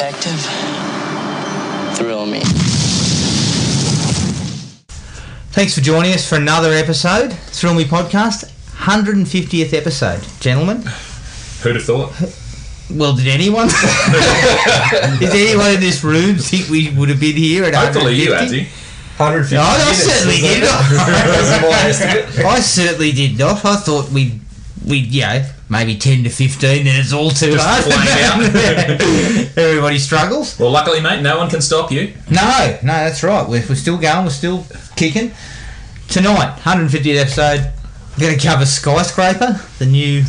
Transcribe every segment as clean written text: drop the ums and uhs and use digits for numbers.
detective, thrill me. Thanks for joining us for another episode, Thrill Me Podcast, 150th episode, gentlemen. Who'd have thought? Well, did anyone? Did anyone in this room think we would have been here at 150? Hopefully you, Adzi. 150. No, I certainly did not. That's my estimate. I certainly did not. I thought we'd maybe 10 to 15, then it's all too hard. Everybody struggles. Well, luckily, mate, no one can stop you. No, that's right. We're still going. We're still kicking. Tonight, 150th episode, we're going to cover Skyscraper, the new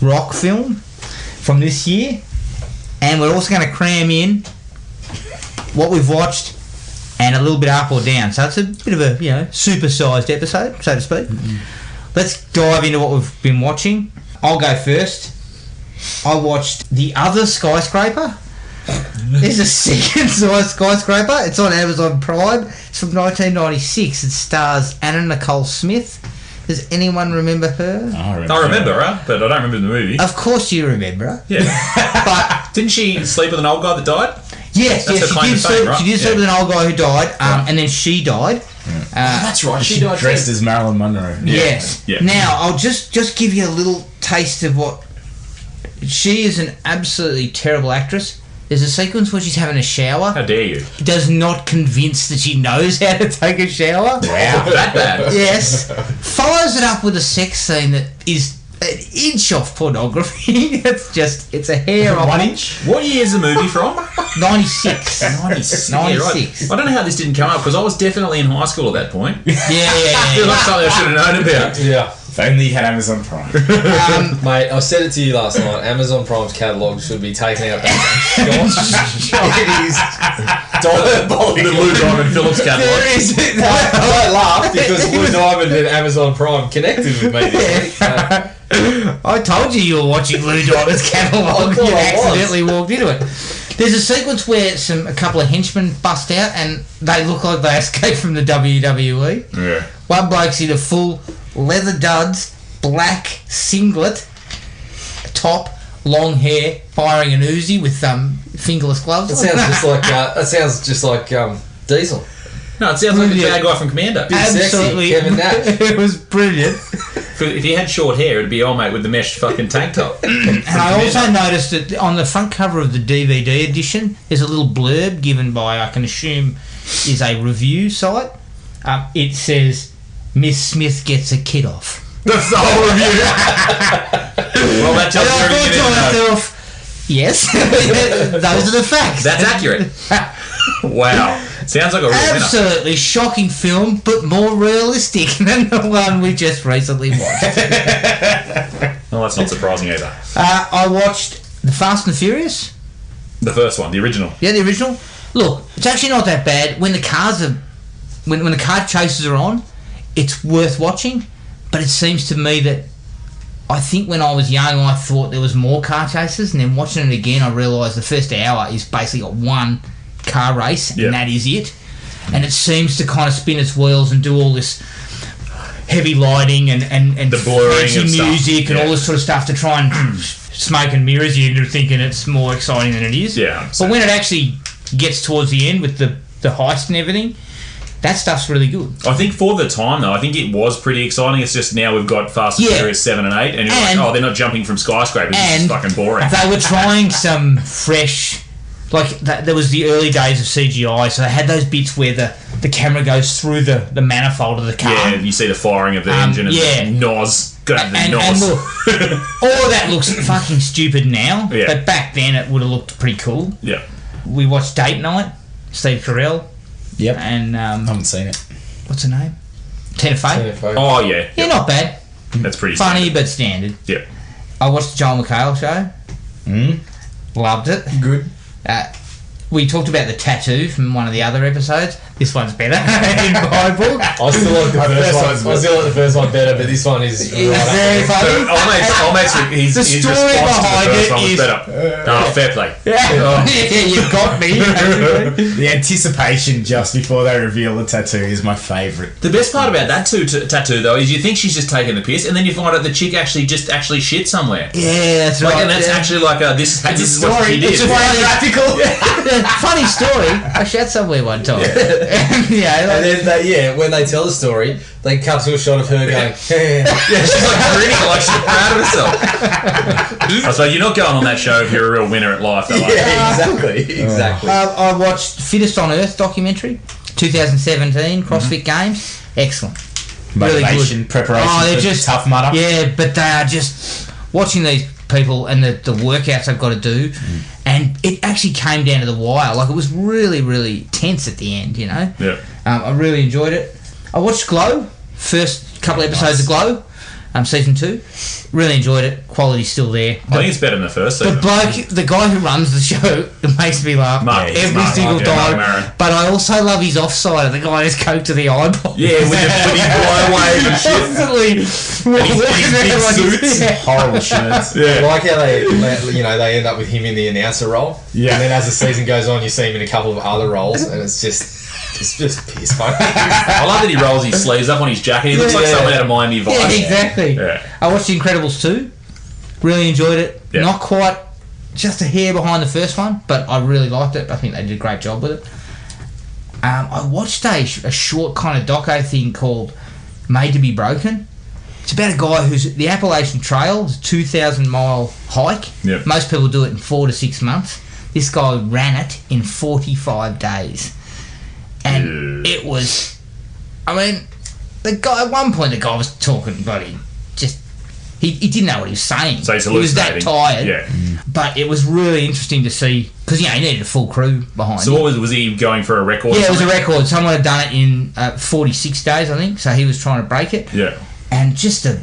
rock film from this year. And we're also going to cram in what we've watched and a little bit up or down. So it's a bit of a, super-sized episode, so to speak. Mm-hmm. Let's dive into what we've been watching. I'll go first. I watched the other Skyscraper. There's a second Skyscraper. It's on Amazon Prime. It's from 1996. It stars Anna Nicole Smith. Does anyone remember her? I remember her, but I don't remember the movie. Of course you remember her. Yeah. But didn't she sleep with an old guy that died? Yes, That's her claim to fame, right? She did sleep with an old guy who died, and then she died. That's right. She died dressed as Marilyn Monroe. Yes. Yeah. Now, I'll just give you a little taste of what... She is an absolutely terrible actress. There's a sequence where she's having a shower. How dare you? Does not convince that she knows how to take a shower. Wow, that bad? Yes. Follows it up with a sex scene that is an inch off pornography. It's a hair off. 1 inch? What year is the movie from? 96. 96. 96. Yeah, right. I don't know how this didn't come up, because I was definitely in high school at that point. Yeah. I feel like something I should have known about. Yeah. If only you had Amazon Prime. Mate, I said it to you last night. Amazon Prime's catalogue should be taken out. It is The Lou Diamond Phillips catalogue. There is. I laugh because Blue Diamond and Amazon Prime connected with me this week. I told you were watching Lou Diamond's catalogue. I thought You I accidentally walked into it. There's a sequence where a couple of henchmen bust out and they look like they escaped from the WWE. Yeah. One bloke's in a full leather duds, black singlet, top, long hair, firing an Uzi with fingerless gloves. That sounds just like Diesel. No, it sounds like the bad guy from Commando. Absolutely. Sexy, Kevin Nash. It was brilliant. If he had short hair, it'd be old mate with the mesh fucking tank top. And I also noticed that on the front cover of the DVD edition, there's a little blurb given by, I can assume, is a review site. It says, Miss Smith gets a kid off. That's the whole review. Well, that tells you everything you need to know. Yes, those are the facts. That's accurate. Wow. Sounds like a real winner. Absolutely shocking film, but more realistic than the one we just recently watched. Well, that's not surprising either. I watched The Fast and the Furious. The first one, the original. Yeah, the original. Look, it's actually not that bad. When the cars are... When the car chases are on, it's worth watching, but it seems to me that I think when I was young I thought there was more car chases, and then watching it again I realised the first hour is basically got one car race, and that is it. And it seems to kind of spin its wheels and do all this heavy lighting and the blurring fancy of music stuff. and all this sort of stuff to try and smoke and mirrors you into thinking it's more exciting than it is. Yeah. But when it actually gets towards the end with the heist and everything, that stuff's really good. I think for the time, though, I think it was pretty exciting. It's just now we've got Fast and Furious 7 and 8, and you're like, oh, they're not jumping from skyscrapers. This is fucking boring. They were trying some fresh... there was the early days of CGI, so they had those bits where the camera goes through the manifold of the car. Yeah, you see the firing of the engine and the NOS. Go to the NOS. And look, all of that looks fucking stupid now, but back then it would have looked pretty cool. Yeah. We watched Date Night, Steve Carell. Yep. And I haven't seen it. What's her name? Tina Fey. Oh yeah. Yeah, not bad. That's pretty funny, standard. but standard. Yeah. I watched the Joel McHale show. Loved it. Good. We talked about the tattoo from one of the other episodes. This one's better in my book. I still like the first one better, but this one is very funny. Old mate's, the he's story response behind to the first one was is. better. Oh, fair play. Yeah, you got me. The anticipation just before they reveal the tattoo is my favourite. The best part about that tattoo though is you think she's just taking the piss, and then you find out the chick actually shit somewhere. Yeah, that's right. And that's actually like this is what she did. It's practical. Funny story. I shat somewhere one time. Yeah. And then when they tell the story, they cut to a shot of her going, Yeah, she's like grinning like she's proud of herself. I suppose you're not going on that show if you're a real winner at life, though. Exactly. I watched Fittest on Earth documentary, 2017 CrossFit Games. Excellent. Motivation, really good. preparation, they're for just Tough Mudder. Yeah, but they are just watching these people and the workouts they've got to do, and it actually came down to the wire. Like, it was really, really tense at the end, you know. Yeah. I really enjoyed it. I watched Glow, first couple episodes of Glow, season 2. Really enjoyed it. Quality's still there. I think it's better than the first season. The bloke, the guy who runs the show, it makes me laugh every single time. But I also love his offside, the guy who's coked to the eyeball. Yeah, with his blowaway and shit. Constantly. Big suits. Horrible shirts. I like how they end up with him in the announcer role. Yeah. And then as the season goes on, you see him in a couple of other roles, and it's just piss funny. I love that he rolls his sleeves up on his jacket. He looks like someone out of Miami Vice. Yeah, exactly. Yeah. I watched The Incredibles 2. Really enjoyed it. Yeah. Not quite, just a hair behind the first one, but I really liked it. I think they did a great job with it. I watched a short kind of doco thing called Made to Be Broken. It's about a guy who's the Appalachian Trail, it's a 2,000-mile hike. Yep. Most people do it in 4 to 6 months. This guy ran it in 45 days. And it was, I mean, the guy, at one point the guy was talking bloody, just, he didn't know what he was saying. So he's he was that hallucinating. tired. Yeah. But it was really interesting to see, because, he needed a full crew behind him. So what was he going for a record? Yeah, it was a record. Someone had done it in 46 days, I think, so he was trying to break it. Yeah. And just the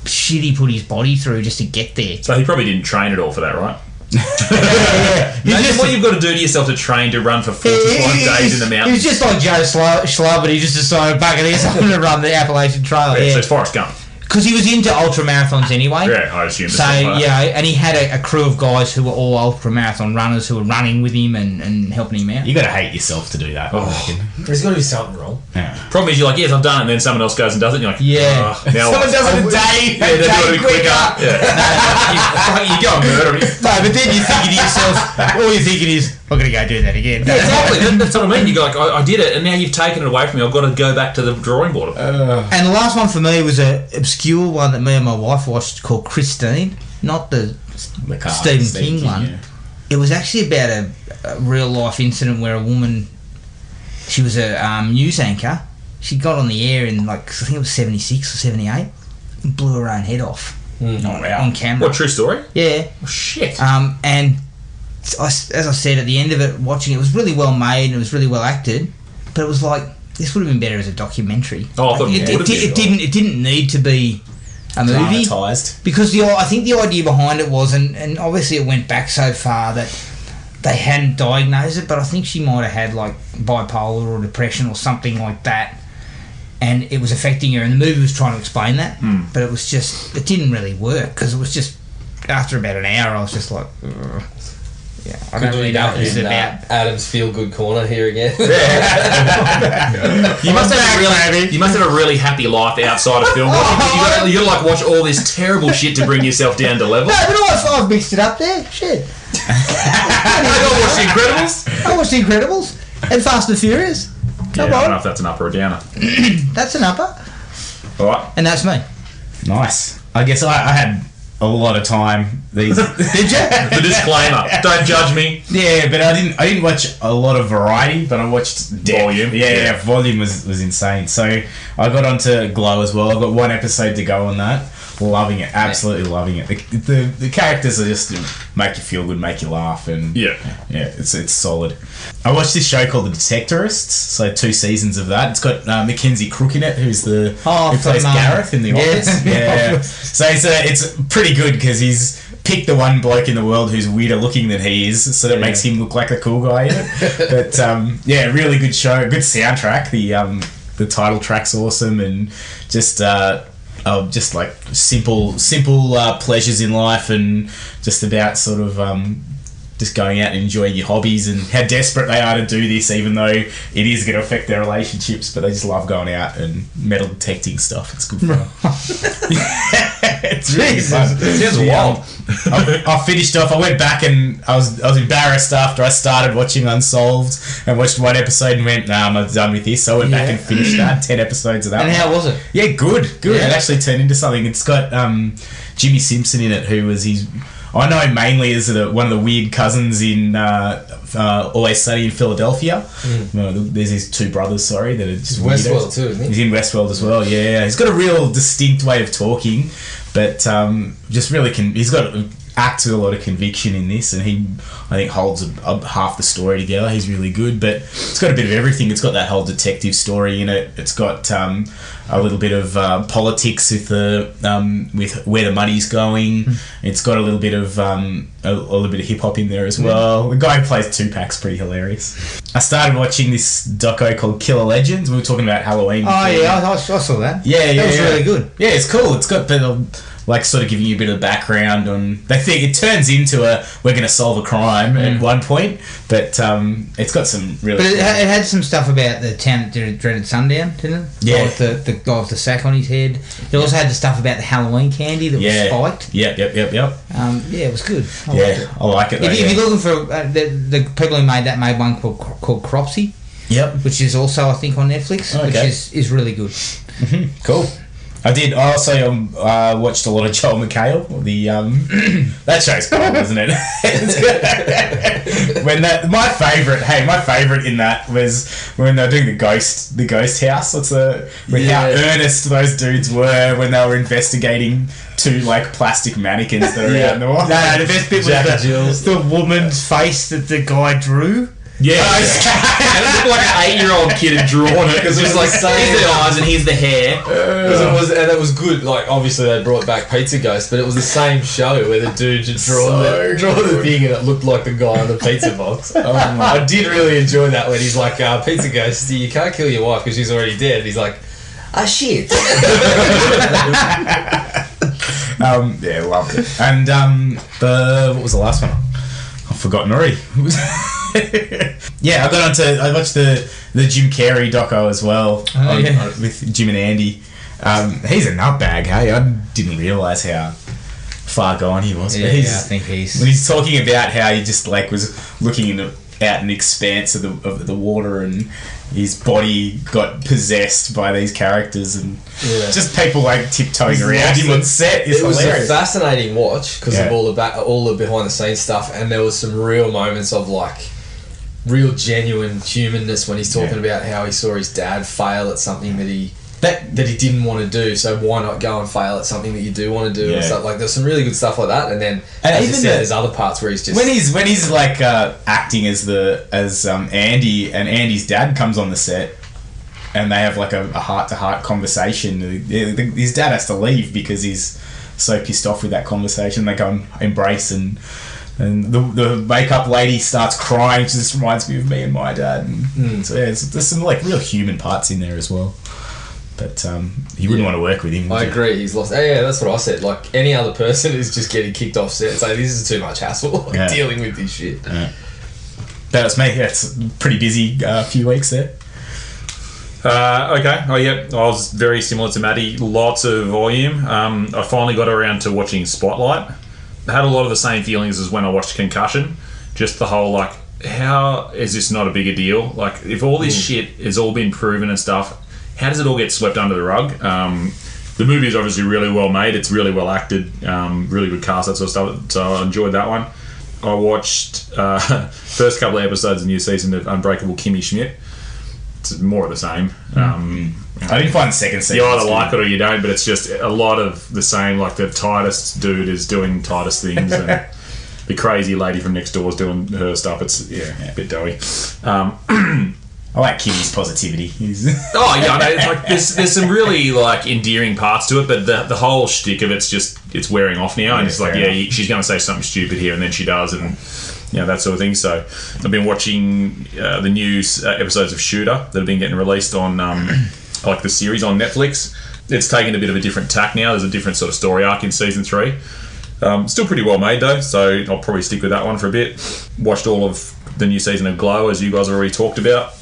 shit he put his body through just to get there. So he probably didn't train at all for that, right? Yeah. Imagine what you've got to do to yourself to train to run for 45 days in the He mountains. was just like Joe Schlub, but he just decided, bugger this, I'm going to run the Appalachian Trail. So it's Forrest Gump. Because he was into ultra marathons anyway. Yeah, I assume. So, and he had a crew of guys who were all ultra marathon runners who were running with him and helping him out. You got to hate yourself to do that. I reckon. There's got to be something wrong. Yeah. Problem is, you're like, yes, I've done it, and then someone else goes and does it, and you're like, Yeah. oh, now Someone what? does it a day. Yeah, they do it quicker. Yeah. you go and murder him. No, but then you're thinking to yourself, all you're thinking is, I'm going to go do that again. Yeah, exactly. That's what I mean. You go like, I did it, and now you've taken it away from me. I've got to go back to the drawing board. And the last one for me was an obscure one that me and my wife watched called Christine, not the Stephen King one. Yeah. It was actually about a real life incident where a woman, she was a news anchor. She got on the air in, like, I think it was 76 or 78, and blew her own head off on camera. What, true story? Yeah. Oh, shit. And as I said, at the end of it, watching it was really well made and it was really well acted, but it was like, this would have been better as a documentary. Oh, I thought it didn't need to be a movie, Dramatized. because I think the idea behind it was, and obviously it went back so far that they hadn't diagnosed it, but I think she might have had like bipolar or depression or something like that, and it was affecting her, and the movie was trying to explain that, but it was just, it didn't really work, because it was just, after about an hour I was just like, ugh. Yeah, I don't really know what this is about. Adam's feel good corner here again. You must have a really happy life outside of film. You got to like watch all this terrible shit to bring yourself down to level. No, but I've mixed it up there. Shit. I watched The Incredibles. I watched The Incredibles and Fast and Furious. Come I don't on. know if that's an upper or downer. That's an upper. All right. And that's me. Nice. I guess I had a lot of time these. Did you? The disclaimer: don't judge me. Yeah, but I didn't watch a lot of variety, but I watched Volume. Yeah, volume was insane. So I got onto Glow as well. I've got one episode to go on that. Loving it, absolutely loving it. The characters are just make you feel good, make you laugh, and Yeah, it's solid. I watched this show called The Detectorists, so 2 seasons of that. It's got Mackenzie Crook in it, who plays Gareth in The Office. Yeah. So it's pretty good because he's picked the one bloke in the world who's weirder looking than he is, so that makes him look like the cool guy in it. But really good show, good soundtrack. The title track's awesome, and just just like simple pleasures in life, and just about sort of just going out and enjoying your hobbies, and how desperate they are to do this, even though it is going to affect their relationships, but they just love going out and metal detecting stuff. It's good fun. It's really fun. Sounds wild. I finished off. I went back and I was embarrassed after I started watching Unsolved and watched one episode and went, nah, I'm done with this. So I went back and finished that 10 episodes of that. And how was it? Yeah, good. Yeah. It actually turned into something. It's got Jimmy Simpson in it, who was I know him mainly as one of the weird cousins in Always Sunny in Philadelphia. No, there's his two brothers, that are just Westworld too, isn't he? He's in Westworld as well, yeah. He's got a real distinct way of talking, but just really he's got acts with a lot of conviction in this, and he, I think, holds half the story together. He's really good, but it's got a bit of everything. It's got that whole detective story in it. It's got a little bit of politics with with where the money's going. It's got a little bit of hip hop in there as well. The guy who plays Tupac's pretty hilarious. I started watching this doco called Killer Legends. We were talking about Halloween. Oh yeah, I saw that. Yeah, that was really good. Yeah, it's cool. It's got like sort of giving you a bit of background on. They think it turns into we're going to solve a crime at one point, but it's got some really. But it had some stuff about the town that dreaded sundown, didn't it? Yeah. Like the guy with the sack on his head. It also had the stuff about the Halloween candy that was spiked. Yep. Yeah, it was good. I like it. If you're looking for the people who made one called Cropsy. Yep. Which is also, I think, on Netflix, which is really good. Cool. I also watched a lot of Joel McHale. That show's cool, isn't it? My favourite in that was when they were doing the ghost house. How earnest those dudes were when they were investigating two like plastic mannequins that are out in the wild. No, the best bit was the woman's face that the guy drew. Yeah, and it looked like an 8-year-old kid had drawn it, because it was like, here's the eyes and here's the hair. It was good. Like, obviously they brought back Pizza Ghost, but it was the same show where the dude just drawn the thing and it looked like the guy on the pizza box. I did really enjoy that when he's like, Pizza Ghost, you can't kill your wife because she's already dead. And he's like, shit. Yeah, loved it. And what was the last one? I've forgotten already. Yeah, I watched the Jim Carrey doco as well with Jim and Andy. He's a nutbag, hey? I didn't realise how far gone he was. Yeah, but I think when he's talking about how he just like was looking out an expanse of the water, and his body got possessed by these characters, and just people like tiptoeing around him on set. It was a fascinating watch because of all the behind the scenes stuff, and there was some real moments of like real genuine humanness when he's talking about how he saw his dad fail at something that he didn't want to do, so why not go and fail at something that you do want to do and stuff. Like, there's some really good stuff like that, and then as you said, there's other parts where he's just when he's like acting as Andy, and Andy's dad comes on the set and they have like a heart-to-heart conversation. His dad has to leave because he's so pissed off with that conversation. They go and embrace, and the makeup lady starts crying. She just reminds me of me and my dad. And so there's some like real human parts in there as well. But you wouldn't want to work with him. I agree. He's lost. Yeah, that's what I said. Like, any other person is just getting kicked off set. It's like, this is too much hassle dealing with this shit. Yeah. That was me. Yeah, it's a pretty busy few weeks there. Okay. Oh, yeah. I was very similar to Maddie. Lots of volume. I finally got around to watching Spotlight. I had a lot of the same feelings as when I watched Concussion. Just the whole, like, how is this not a bigger deal? Like, if all this shit has all been proven and stuff, how does it all get swept under the rug? The movie is obviously really well made. It's really well acted. Really good cast, that sort of stuff. So I enjoyed that one. I watched first couple of episodes of the new season of Unbreakable Kimmy Schmidt. It's more of the same. I didn't find the second season. You either like it or you don't, but it's just a lot of the same. Like, the Titus dude is doing Titus things, and the crazy lady from next door is doing her stuff. It's a bit doughy. I like Kimmy's positivity. Oh yeah, I know. It's like there's some really like endearing parts to it, but the whole shtick of it's wearing off now, and it's like she's going to say something stupid here, and then she does, and that sort of thing. So I've been watching the new episodes of Shooter that have been getting released on like the series on Netflix. it's taken a bit of a different tack now. There's a different sort of story arc in season 3. Still pretty well made though, so I'll probably stick with that one for a bit. Watched all of the new season of Glow, as you guys already talked about.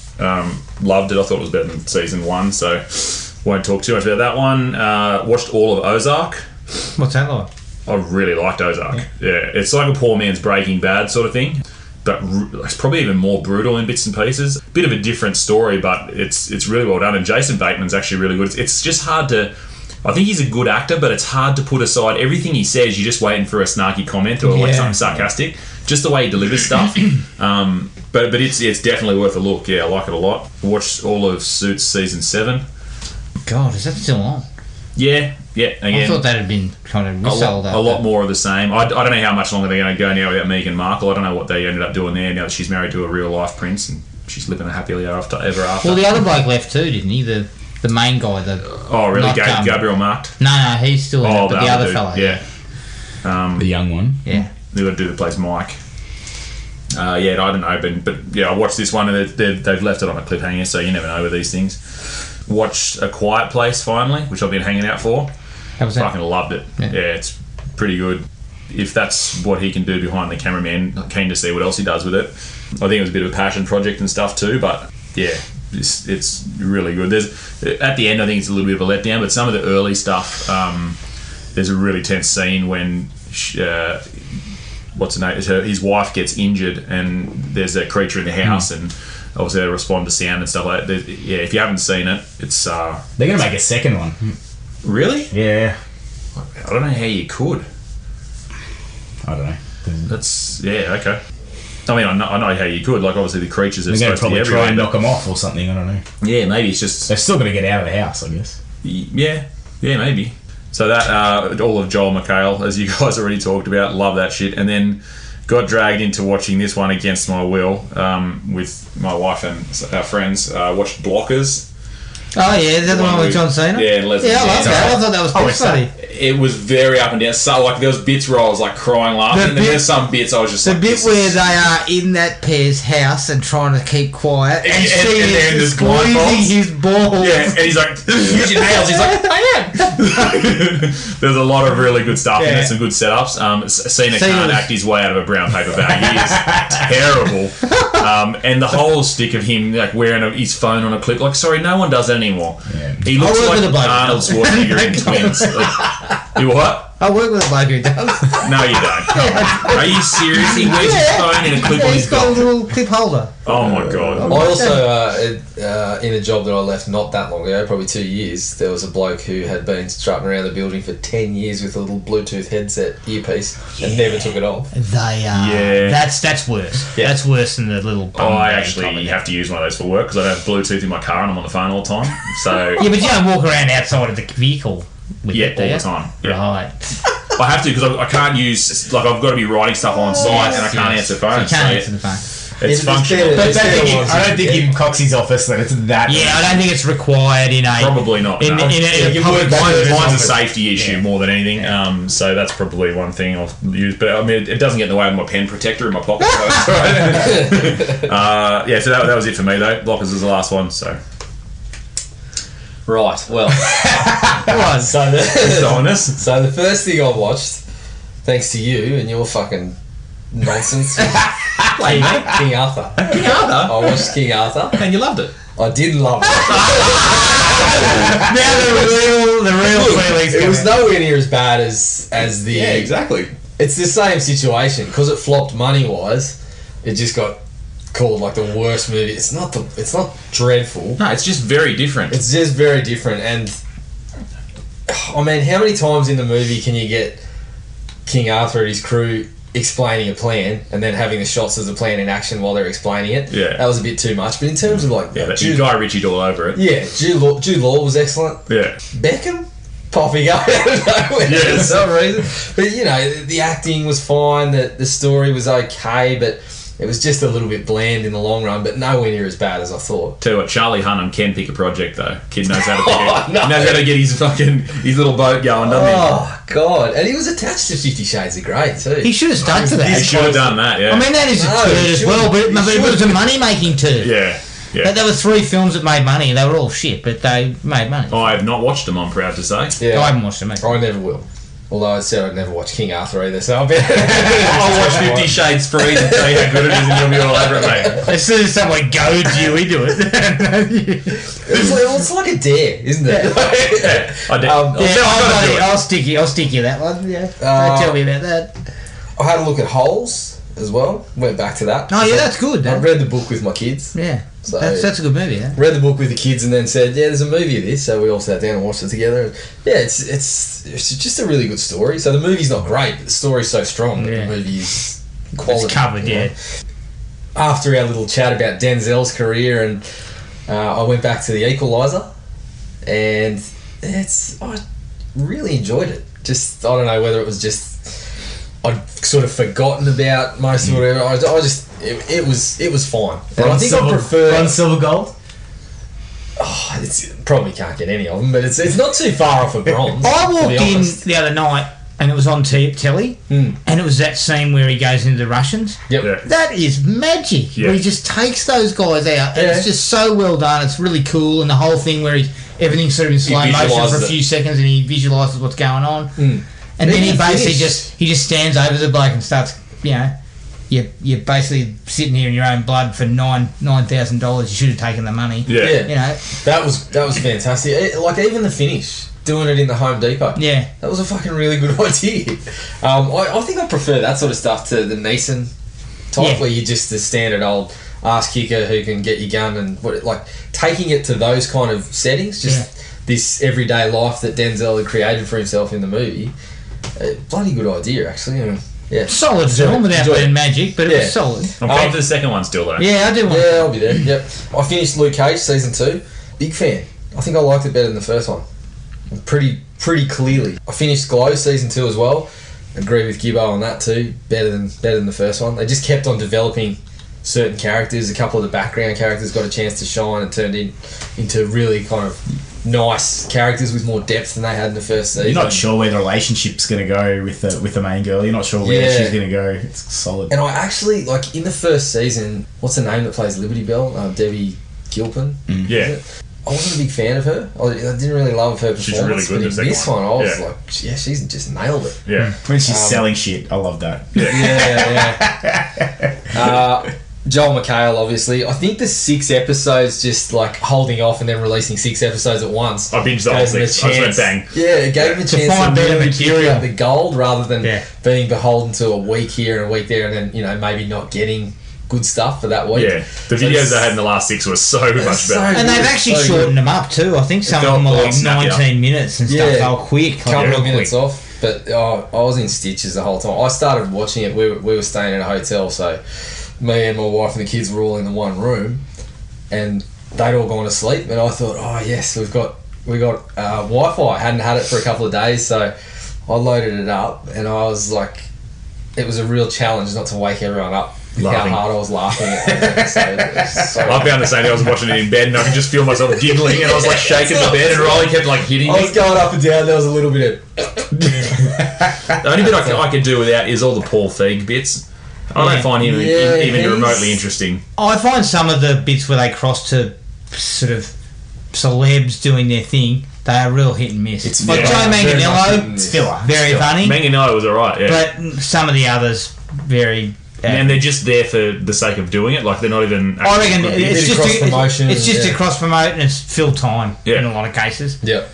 Loved it. I thought it was better than season 1, so won't talk too much about that one. Watched all of Ozark. What's that like? I really liked Ozark. Yeah, it's like a poor man's Breaking Bad sort of thing, but it's probably even more brutal in bits and pieces. Bit of a different story, but it's really well done. And Jason Bateman's actually really good. It's just hard to. I think he's a good actor, but it's hard to put aside everything he says. You're just waiting for a snarky comment or like something sarcastic. Just the way he delivers stuff. But it's definitely worth a look. Yeah, I like it a lot. Watched all of Suits season 7. God, is that still on? Yeah. Again, I thought that had been kind of resold. A lot more of the same. I don't know how much longer they're going to go now without Meghan Markle. I don't know what they ended up doing there now that she's married to a real life prince and she's living a happily ever after. Well, the other bloke left too, didn't he? The main guy. Oh, really? Gabriel Marked? No, he's still in it, but the other fella. Yeah. The young one. Yeah. The other dude that plays Mike. I don't know, but I watched this one and they've left it on a cliffhanger, so you never know with these things. Watched A Quiet Place finally, which I've been hanging out for. How was that? Fucking loved it. Yeah, it's pretty good. If that's what he can do behind the cameraman, keen to see what else he does with it. I think it was a bit of a passion project and stuff too, but yeah, it's really good. At the end, I think it's a little bit of a letdown, but some of the early stuff, there's a really tense scene when what's her name? His wife gets injured, and there's a creature in the house, and obviously they respond to sound and stuff like that. Yeah, if you haven't seen it, it's they're gonna make a second one. Really? Yeah. I don't know how you could. I don't know. That's okay. I mean, I know how you could. Like, obviously, the creatures are they're supposed to be probably everywhere. try and knock them off or something. I don't know. Yeah, maybe it's just they're still going to get out of the house, I guess. Yeah, maybe. So that all of Joel McHale, as you guys already talked about, love that shit. And then got dragged into watching this one against my will with my wife and our friends. Watched Blockers. Oh yeah, is that the one with John Cena? Yeah, and Leslie. Yeah, I love that. I thought that was pretty funny. It was very up and down. So like there was bits where I was like crying laughing, and then there's some bits I was just the like, bit where they are in that pair's house and trying to keep quiet, and she is squeezing his balls. Yeah, and he's like, use your nails. He's like, I am. There's a lot of really good stuff in it, some good setups. Cena can't act his way out of a brown paper bag. He is terrible. And the whole stick of him like wearing his phone on a clip. Like, sorry, no one does that anymore. Yeah. He looks like Arnold Schwarzenegger in Twins. You what? I work with a bloke who does. No, you don't. Are you serious? He wears his phone in a clip on his belt. He's got a little clip holder. Oh my god. I also, in a job that I left not that long ago, probably 2 years, there was a bloke who had been strutting around the building for 10 years with a little Bluetooth headset earpiece and never took it off. That's worse. Yeah. That's worse than the little. I actually have to use one of those for work because I don't have Bluetooth in my car and I'm on the phone all the time. So yeah, but you don't walk around outside of the vehicle. All the time. Yeah. Right. I have to because I can't use I've got to be writing stuff on site and I can't answer phones. So you can't answer the phone. It's functional. I don't think in Coxie's office that it's that. Yeah, I don't think it's required in a. Probably not. In a public mine's a safety issue more than anything. So that's probably one thing I'll use. But I mean, it doesn't get in the way of my pen protector in my pocket. So that's right. So that was it for me though. Blockers was the last one. So. Right, well. So the first thing I watched, thanks to you and your fucking nonsense, King Arthur. King Arthur? I watched King Arthur. And you loved it? I did love it. Now the real feelings. It was nowhere near as bad as the... Yeah, exactly. It's the same situation. Because it flopped money-wise, it just got called like the worst movie. It's not dreadful. No, it's just very different. It's just very different, and I mean, how many times in the movie can you get King Arthur and his crew explaining a plan and then having the shots of the plan in action while they're explaining it? Yeah, that was a bit too much. But in terms of like, Guy Ritchie'd all over it. Yeah, Jude Law was excellent. Yeah, Beckham popping up out of nowhere for some reason. But you know, the acting was fine. The story was okay, but it was just a little bit bland in the long run, but nowhere near as bad as I thought. Tell you what, Charlie Hunnam can pick a project though. Kid knows how to pick it. He knows how to get his little boat going, doesn't he? Oh god! And he was attached to 50 Shades of Grey too. He should have stuck to that. He should have done that. Yeah. I mean, that is a turd as well, but it was a money-making turd. Yeah. Yeah. But there were 3 films that made money. They were all shit, but they made money. I have not watched them, I'm proud to say. Yeah. I haven't watched them. I never will. Although I said I'd never watch King Arthur either, so I'll be. I'll watch 50 Shades Free and tell you how good it is, and you'll be all over it, mate. As soon as someone goads you into it. It's like a dare, isn't it? I did. I'll stick you that one. Yeah, don't tell me about that. I had a look at Holes as well. Went back to that. Oh yeah, that's good. I read the book with my kids. Yeah, so that's a good movie. Yeah. Read the book with the kids and then said, "Yeah, there's a movie of this." So we all sat down and watched it together. And yeah, it's just a really good story. So the movie's not great, but the story's so strong that the movie is quality. It's covered, yeah. After our little chat about Denzel's career, and I went back to The Equalizer, and I really enjoyed it. Just I don't know whether it was just I'd sort of forgotten about most of whatever. I just it was fine. And I think I prefer bronze, silver, gold. Oh, it's probably can't get any of them, but it's not too far off a bronze. I walked in the other night and it was on telly, and it was that scene where he goes into the Russians. Yep. Yeah. That is magic. Yeah. Where he just takes those guys out, and it's just so well done. It's really cool, and the whole thing where everything's sort of in slow motion for a few seconds, and he visualises what's going on. And then he basically just stands over the bloke and starts, you're basically sitting here in your own blood for $9,000. You should have taken the money. Yeah. That was fantastic. Like even the finish, doing it in the Home Depot. Yeah, that was a fucking really good idea. I think I prefer that sort of stuff to the Neeson type, where you're just the standard old ass kicker who can get your gun and taking it to those kind of settings. Just this everyday life that Denzel had created for himself in the movie. Bloody good idea, actually. Yeah, solid film without being magic, but it was solid. I'm paying for the second one still, though. Yeah, I do want. Yeah, I'll be there. Yep. I finished Luke Cage season 2. Big fan. I think I liked it better than the first one. Pretty clearly. I finished Glow season 2 as well. Agree with Gibbo on that too. Better than the first one. They just kept on developing certain characters. A couple of the background characters got a chance to shine and turned into really kind of nice characters with more depth than they had in the first season. You're not sure where the relationship's going to go with the main girl. You're not sure where she's going to go. It's solid. And I actually, in the first season, what's the name that plays Liberty Bell? Debbie Gilpin? Yeah. I wasn't a big fan of her. I didn't really love her performance. She's really good in the second this one, I was like, she's just nailed it. Yeah. When she's selling shit, I love that. Yeah. Joel McHale, obviously. I think the 6 episodes just holding off and then releasing 6 episodes at once. I binged the whole 6. I just went bang. Yeah, it gave him a chance find to better really material. pick up the gold rather than being beholden to a week here and a week there and then, maybe not getting good stuff for that week. Yeah, the videos they had in the last 6 were so much better. And they've actually shortened them up too. I think some of them are 19 minutes and stuff. They're quick. Couple of minutes off. But I was in stitches the whole time. I started watching it. We were staying in a hotel, so me and my wife and the kids were all in the one room, and they'd all gone to sleep. And I thought, oh yes, we got Wi-Fi. I hadn't had it for a couple of days, so I loaded it up, and I was like, it was a real challenge not to wake everyone up. How hard I was laughing at that episode. I found the same thing. I was watching it in bed and I could just feel myself giggling and I was shaking the bed and Riley kept hitting me. I was going up and down. There was a little bit of... The only bit I could do without is all the Paul Feig bits. I don't find him even remotely interesting. I find some of the bits where they cross to sort of celebs doing their thing, they are real hit and miss. It's Joe Manganiello, it's filler. Very funny. Manganiello was alright, but some of the others, very... and they're just there for the sake of doing it. They're not even... I reckon it's just cross-promotion. It's just to cross-promote and it's fill time in a lot of cases. Yep.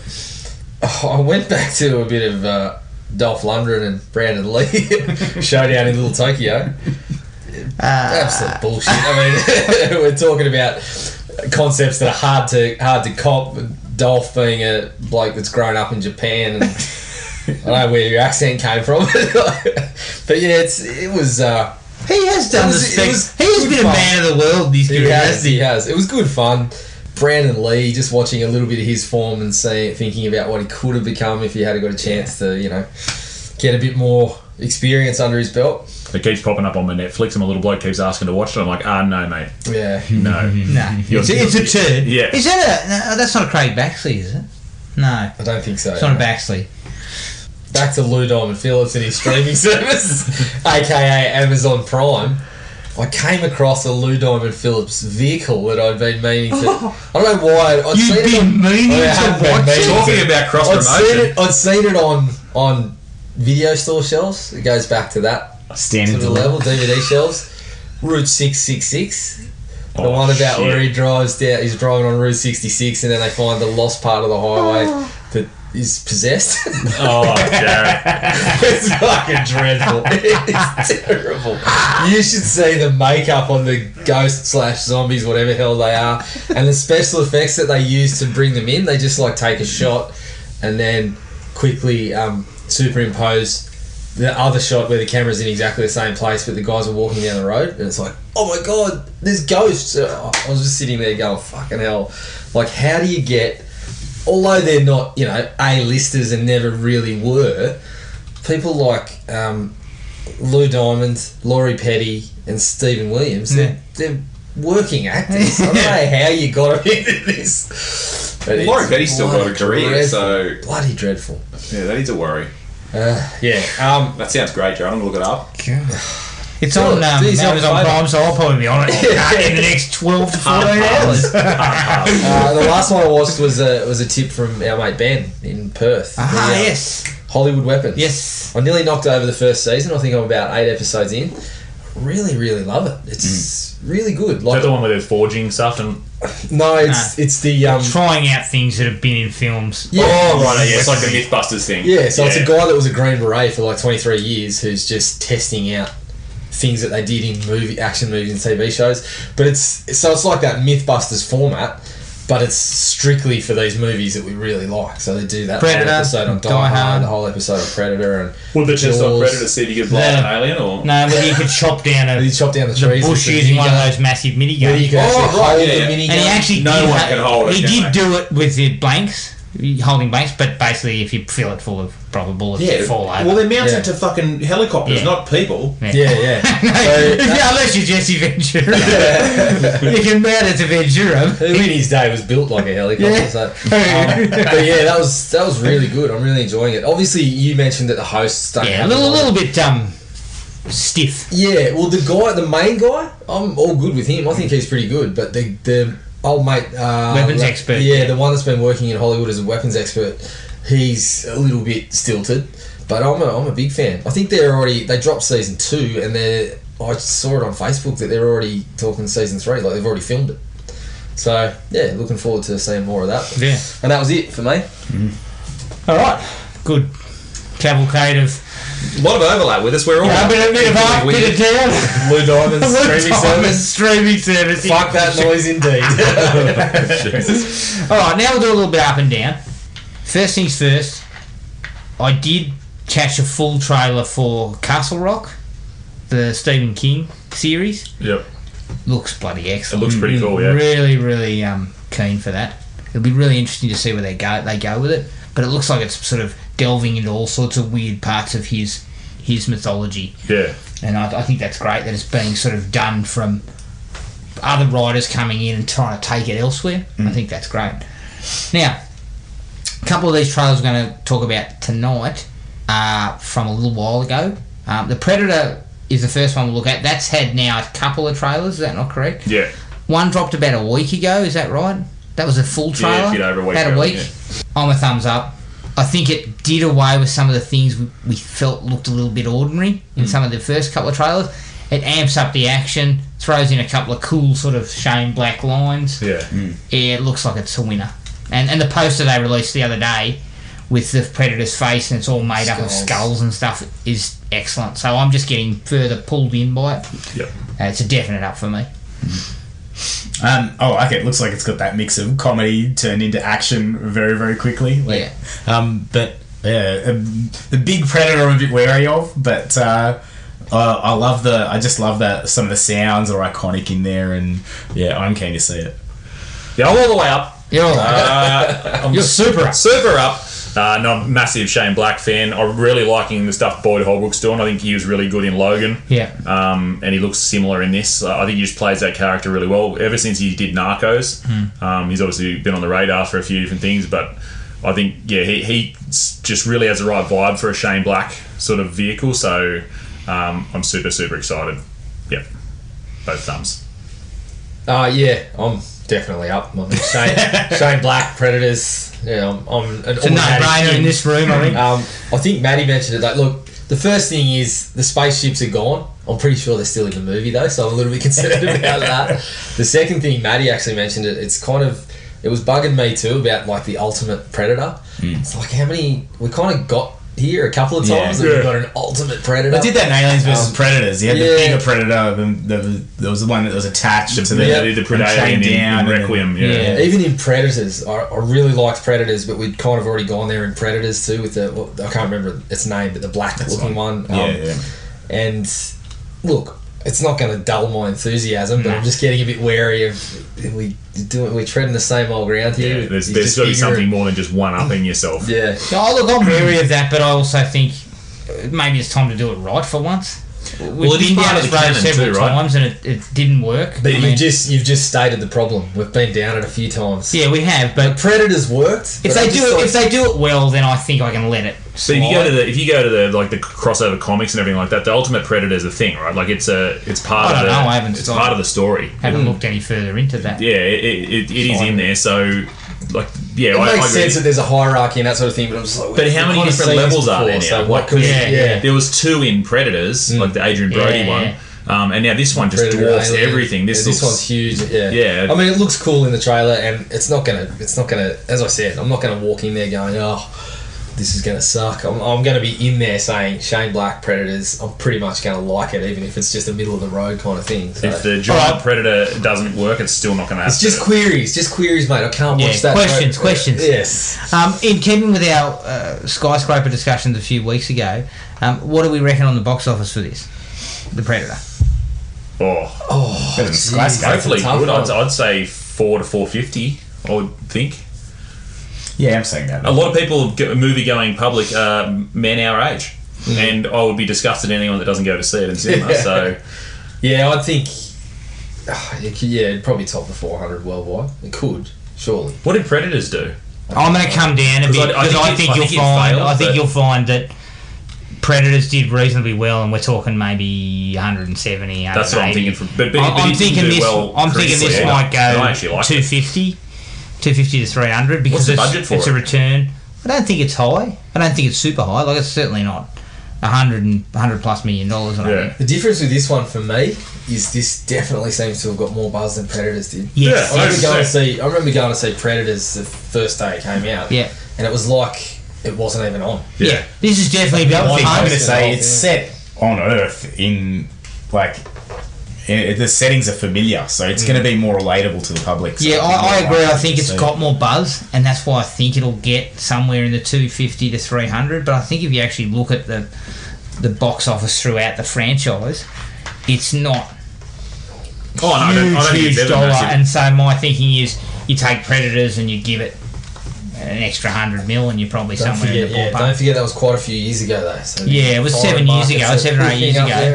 I went back to a bit of Dolph Lundgren and Brandon Lee showdown in Little Tokyo. Absolute bullshit. I mean, we're talking about concepts that are hard to cop. Dolph being a bloke that's grown up in Japan, and I don't know where your accent came from, but yeah, it was. He has done he has been a man of the world in his career. He has. It was good fun. Brandon Lee, just watching a little bit of his form and thinking about what he could have become if he had got a chance to, get a bit more experience under his belt. It keeps popping up on my Netflix and my little bloke keeps asking to watch it. I'm like, no, mate. Yeah. No. It's a turd. Yeah. Is that no, that's not a Craig Baxley, is it? No. I don't think so. It's not a Baxley. Back to Lou Diamond Phillips and his streaming service, aka Amazon Prime. I came across a Lou Diamond Phillips vehicle that I'd been meaning to. I don't know why. You've been meaning to watch it. Talking about cross promotion. I'd seen it on video store shelves. It goes back to that Standing sort of level. DVD shelves. Route 666. The one about where he drives down. He's driving on Route 66, and then they find the lost part of the highway that is possessed. Oh, Jared. It's fucking dreadful. It's terrible. You should see the makeup on the ghost/zombies, whatever hell they are, and the special effects that they use to bring them in. They just like take a shot and then quickly superimpose the other shot where the camera's in exactly the same place, but the guys are walking down the road, and it's like, oh my god, there's ghosts. I was just sitting there going, fucking hell. Like, how do you get, although they're not, A-listers and never really were, people like Lou Diamond, Laurie Petty, and Stephen Williams, they're working actors. I don't know how you got them into this. Laurie Petty's still got a career, so... Bloody dreadful. Yeah, that is a worry. That sounds great, Jared. I'm going to look it up. It's on Amazon Prime, so I'll probably be on it in the next 12 to 14 hours. The last one I watched was a tip from our mate Ben in Perth. Yes. Hollywood Weapons. Yes. I nearly knocked over the first season. I think I'm about 8 episodes in. Really, really love it. It's really good. Is that the one where they're forging stuff? And No, it's the... trying out things that have been in films. Yeah. Oh, right, yeah, it's like the Mythbusters thing. Yeah, so it's a guy that was a Green Beret for like 23 years who's just testing out things that they did in action movies and TV shows. But it's like that Mythbusters format, but it's strictly for these movies that we really like. So they do that Predator, whole episode on Die Hard, the whole episode of Predator, and Would they test on Jaws. Predator to see if you could blow an alien, or...? No, whether you could chop down You chop down the trees bush with the using one of minigun. those massive Where you miniguns. can actually hold the yeah. minigun. And he actually No one can hold it, He can did they? do it with the blanks, holding blanks, but basically if you fill it full of proper bullets, you fall over. Well, they're mounted Yeah. to fucking helicopters, Yeah. not people. Yeah. Unless you're Jesse Ventura. You can mount it to Ventura. Who in his day was built like a helicopter. Yeah. So, but yeah, that was really good. I'm really enjoying it. Obviously, you mentioned that the hosts don't Yeah, a have little bit stiff. Yeah, well, the main guy, I'm all good with him. I think he's pretty good. But the old mate, Weapons expert. Yeah, the one that's been working in Hollywood as a weapons expert, he's a little bit stilted. But I'm a big fan. I think they dropped season 2, and I saw it on Facebook that they're already talking season 3. Like they've already filmed it. So yeah, looking forward to seeing more of that. Yeah. And that was it for me. All right. Good cavalcade of... A lot of overlap with us. We're all... a bit of up, bit of down. Blue Diamond's streaming service. Streaming service. Fuck that noise indeed. All right, now we'll do a little bit up and down. First things first, I did catch a full trailer for Castle Rock, the Stephen King series. Yep. Looks bloody excellent. It looks pretty cool, yeah. Really, really keen for that. It'll be really interesting to see where they go with it. But it looks like it's sort of delving into all sorts of weird parts of his mythology. Yeah. And I think that's great that it's being sort of done from other writers coming in and trying to take it elsewhere. I think that's great. Now, a couple of these trailers we're going to talk about tonight are from a little while ago. The Predator is the first one we'll look at. That's had now a couple of trailers, is that not correct? Yeah. One dropped about a week ago, is that right? That was a full trailer? Yeah, a bit over a week About a ago, week. yeah. I'm a thumbs up. I think it did away with some of the things we felt looked a little bit ordinary in some of the first couple of trailers. It amps up the action, throws in a couple of cool sort of Shane Black lines. Yeah. Yeah, it looks like it's a winner. And the poster they released the other day with the Predator's face and it's all made up of skulls and stuff is excellent. So I'm just getting further pulled in by it. Yep. It's a definite up for me. Okay. It looks like it's got that mix of comedy turned into action very, very quickly. Yeah. But yeah, the big Predator I'm a bit wary of, but I just love that some of the sounds are iconic in there, and yeah, I'm keen to see it. Yeah, I'm all the way up. You're all right. I'm You're super up. Super up. No, I'm a massive Shane Black fan. I'm really liking the stuff Boyd Holbrook's doing. I think he was really good in Logan. Yeah. And he looks similar in this. I think he just plays that character really well. Ever since he did Narcos, he's obviously been on the radar for a few different things, but I think, yeah, he just really has the right vibe for a Shane Black sort of vehicle, so I'm super, super excited. Yep. both thumbs. Yeah, I'm definitely up. Shane Black, Predators. Yeah, I'm it's a no-brainer in this room, I think. I think Maddie mentioned it. Like, look, the first thing is the spaceships are gone. I'm pretty sure they're still in the movie though, so I'm a little bit concerned about that. The second thing, Maddie actually mentioned it. It was bugging me too about like the ultimate Predator. It's like how many we kind of got here a couple of times that we got an ultimate Predator. I did that in Aliens vs Predators. You had the bigger Predator. There was the one that was attached to the Predator in Requiem. Even in Predators, I really liked Predators, but we'd kind of already gone there in Predators too with I can't remember its name, but the black looking one. And look, it's not going to dull my enthusiasm, but I'm just getting a bit wary of we're treading the same old ground here. Yeah, there's got to be something more than just one-upping yourself. Yeah. No, look, I'm wary of that, but I also think maybe it's time to do it right for once. We've been down this road several times and it didn't work. But you've just stated the problem. We've been down it a few times. Yeah, we have. But Predators worked. If they do it well, then I think I can let it slide. But if you go to the crossover comics and everything like that, the Ultimate Predator is a thing, right? Like it's part of the story. Haven't looked any further into that. Yeah, it is in there. So. Like, yeah, it makes sense that there's a hierarchy and that sort of thing, but I'm just like, but how many different levels are there now? So there was 2 in Predators, like the Adrian Brody one, and now this one just dwarfs everything. This one's huge. Yeah. I mean, it looks cool in the trailer, and it's not gonna. As I said, I'm not gonna walk in there going, this is going to suck. I'm going to be in there saying Shane Black, Predators. I'm pretty much going to like it, even if it's just a middle of the road kind of thing. So. If the giant Predator doesn't work, it's still not going to happen. It's just queries, mate. I can't watch that. Questions. Yes. In keeping with our Skyscraper discussions a few weeks ago, what do we reckon on the box office for this? The Predator. Better than Skyscraper. Hopefully good. I'd say 4 to 450. I would think. Yeah, I'm saying that. A lot of people, movie-going public, men our age. And I would be disgusted at anyone that doesn't go to see it in cinema. So, yeah, I think... it'd probably top the 400 worldwide. It could, surely. What did Predators do? I'm going to come down a bit because I think you'll find that Predators did reasonably well, and we're talking maybe 170, 180. That's what I'm thinking. I'm thinking this might go 250. 250 to 300 because it's a return. I don't think it's high. I don't think it's super high. Like, it's certainly not $100 plus million. The difference with this one for me is this definitely seems to have got more buzz than Predators did. Yes. I remember going to see Predators the first day it came out. Yeah. And it was like it wasn't even on. Yeah. This is definitely built for I'm going to say it's set on Earth in the settings are familiar, so it's going to be more relatable to the public. So I agree. I think it's got more buzz, and that's why I think it'll get somewhere in the 250 to 300. But I think if you actually look at the box office throughout the franchise, it's not huge dollar. And so my thinking is, you take Predators and you give it an extra 100 mil, and you're probably somewhere in the ballpark. Don't forget that was quite a few years ago, though. So it was 7 years ago, 7 or 8 years ago.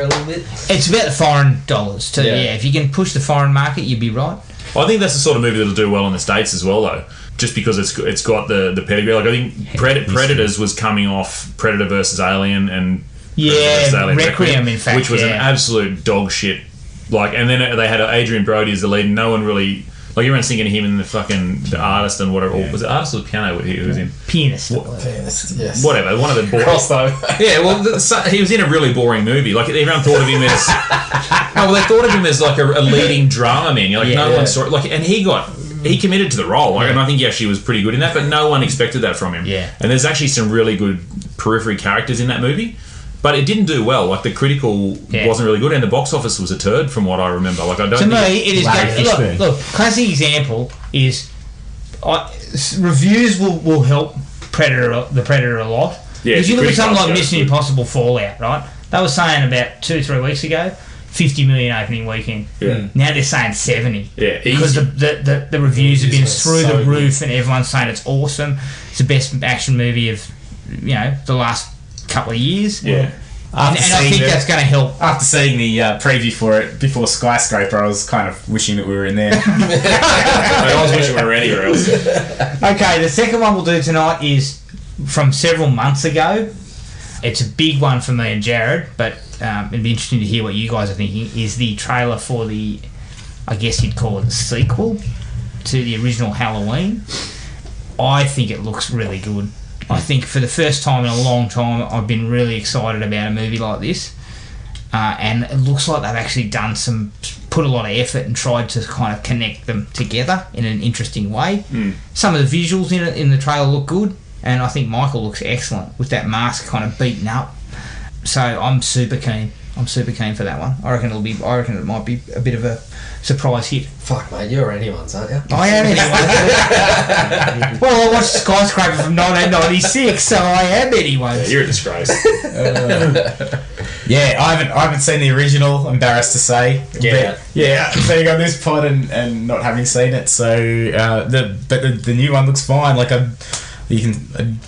It's about the foreign dollars too. Yeah, if you can push the foreign market, you'd be right. I think that's the sort of movie that'll do well in the States as well, though. Just because it's got the pedigree. Like, I think Predators was coming off Predator versus Alien and Requiem, in fact, which was an absolute dog shit. Like, and then they had Adrian Brody as the lead, and no one really. Like, everyone's thinking of him and the artist and whatever. Was it artist or piano he was in? Pianist. Pianist, yes. Whatever, one of the boring... Crossover. Yeah, well, he was in a really boring movie. Like, everyone thought of him as... they thought of him as, like, a leading drama man. You're like, no one saw it. Like, and he committed to the role. Like, and I think he actually was pretty good in that, but no one expected that from him. Yeah. And there's actually some really good periphery characters in that movie. But it didn't do well. Like, the critical wasn't really good, and the box office was a turd, from what I remember. Like, I don't. To me, it is. Look, classic example is reviews will help the Predator a lot. Yeah, because you look at something like Mission Impossible Fallout, right? They were saying about 2-3 weeks ago, 50 million opening weekend. Yeah. Now they're saying 70. Yeah, because the reviews have been through the roof, and everyone's saying it's awesome. It's the best action movie of the last couple of years. Yeah. And I think that's going to help. After seeing the preview for it before Skyscraper, I was kind of wishing that we were in there. I was wishing we were anywhere else. Okay, the second one we'll do tonight is from several months ago. It's a big one for me and Jared, but it'd be interesting to hear what you guys are thinking, is the trailer for the, I guess you'd call it the sequel to the original Halloween. I think it looks really good. I think for the first time in a long time, I've been really excited about a movie like this. And it looks like they've actually put a lot of effort and tried to kind of connect them together in an interesting way. Some of the visuals in the trailer look good, and I think Michael looks excellent with that mask kind of beaten up. So I'm super keen. I'm super keen for that one. I reckon it might be a bit of a surprise hit. Fuck, mate, you're anyone's, aren't you? I am anyway. Well, I watched Skyscraper from 1996, so I am anyway. Yeah, you're a disgrace. Yeah, I haven't seen the original. Embarrassed to say. Yeah. Being on this pod and not having seen it, so the new one looks fine. Like a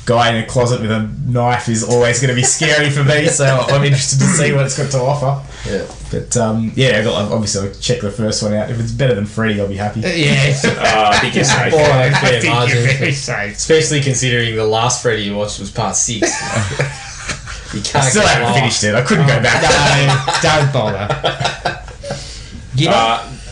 guy in a closet with a knife is always going to be scary for me. So I'm interested to see what it's got to offer. Yeah. But obviously I'll check the first one out. If it's better than Freddy, I'll be happy. Yeah. I think you're safe. I think you're very safe. Especially considering the last Freddy you watched was part 6. You can't I still haven't finished it. I couldn't go back. Don't bother.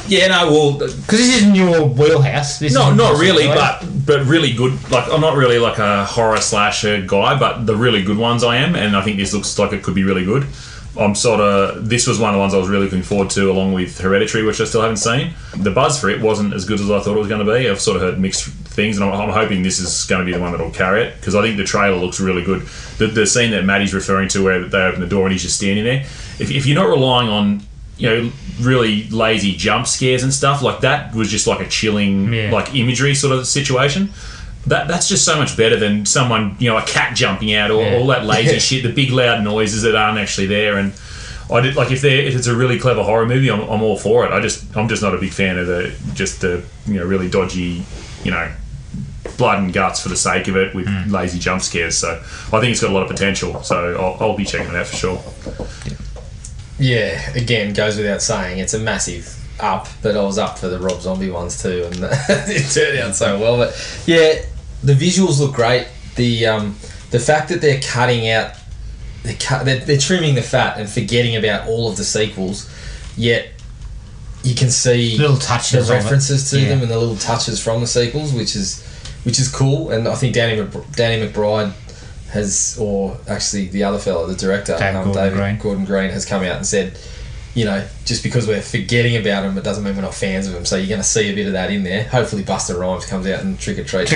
Because this isn't your wheelhouse. Not really, but really good. Like, I'm not really like a horror slasher guy, but the really good ones I am, and I think this looks like it could be really good. This was one of the ones I was really looking forward to, along with Hereditary, which I still haven't seen. The buzz for it wasn't as good as I thought it was going to be. I've sort of heard mixed things, and I'm hoping this is going to be the one that'll carry it, because I think the trailer looks really good. The scene that Maddie's referring to, where they open the door and he's just standing there. If you're not relying on, really lazy jump scares and stuff, like that was just like a chilling, like imagery sort of situation. That's just so much better than someone, a cat jumping out, or all that lazy shit, the big loud noises that aren't actually there. And if it's a really clever horror movie, I'm all for it. I'm just not a big fan of the really dodgy, blood and guts for the sake of it with lazy jump scares. So I think it's got a lot of potential. So I'll be checking it out for sure. Yeah, again, goes without saying, it's a massive up, but I was up for the Rob Zombie ones too, and it turned out so well. But yeah, the visuals look great. The fact that they're cutting out, they're trimming the fat and forgetting about all of the sequels, yet you can see little touches, the references to them and the little touches from the sequels, which is cool. And I think Danny McBride or actually the other fellow, the director, David Gordon Green, has come out and said, just because we're forgetting about them, it doesn't mean we're not fans of them. So you're going to see a bit of that in there. Hopefully Busta Rhymes comes out and trick-or-treats.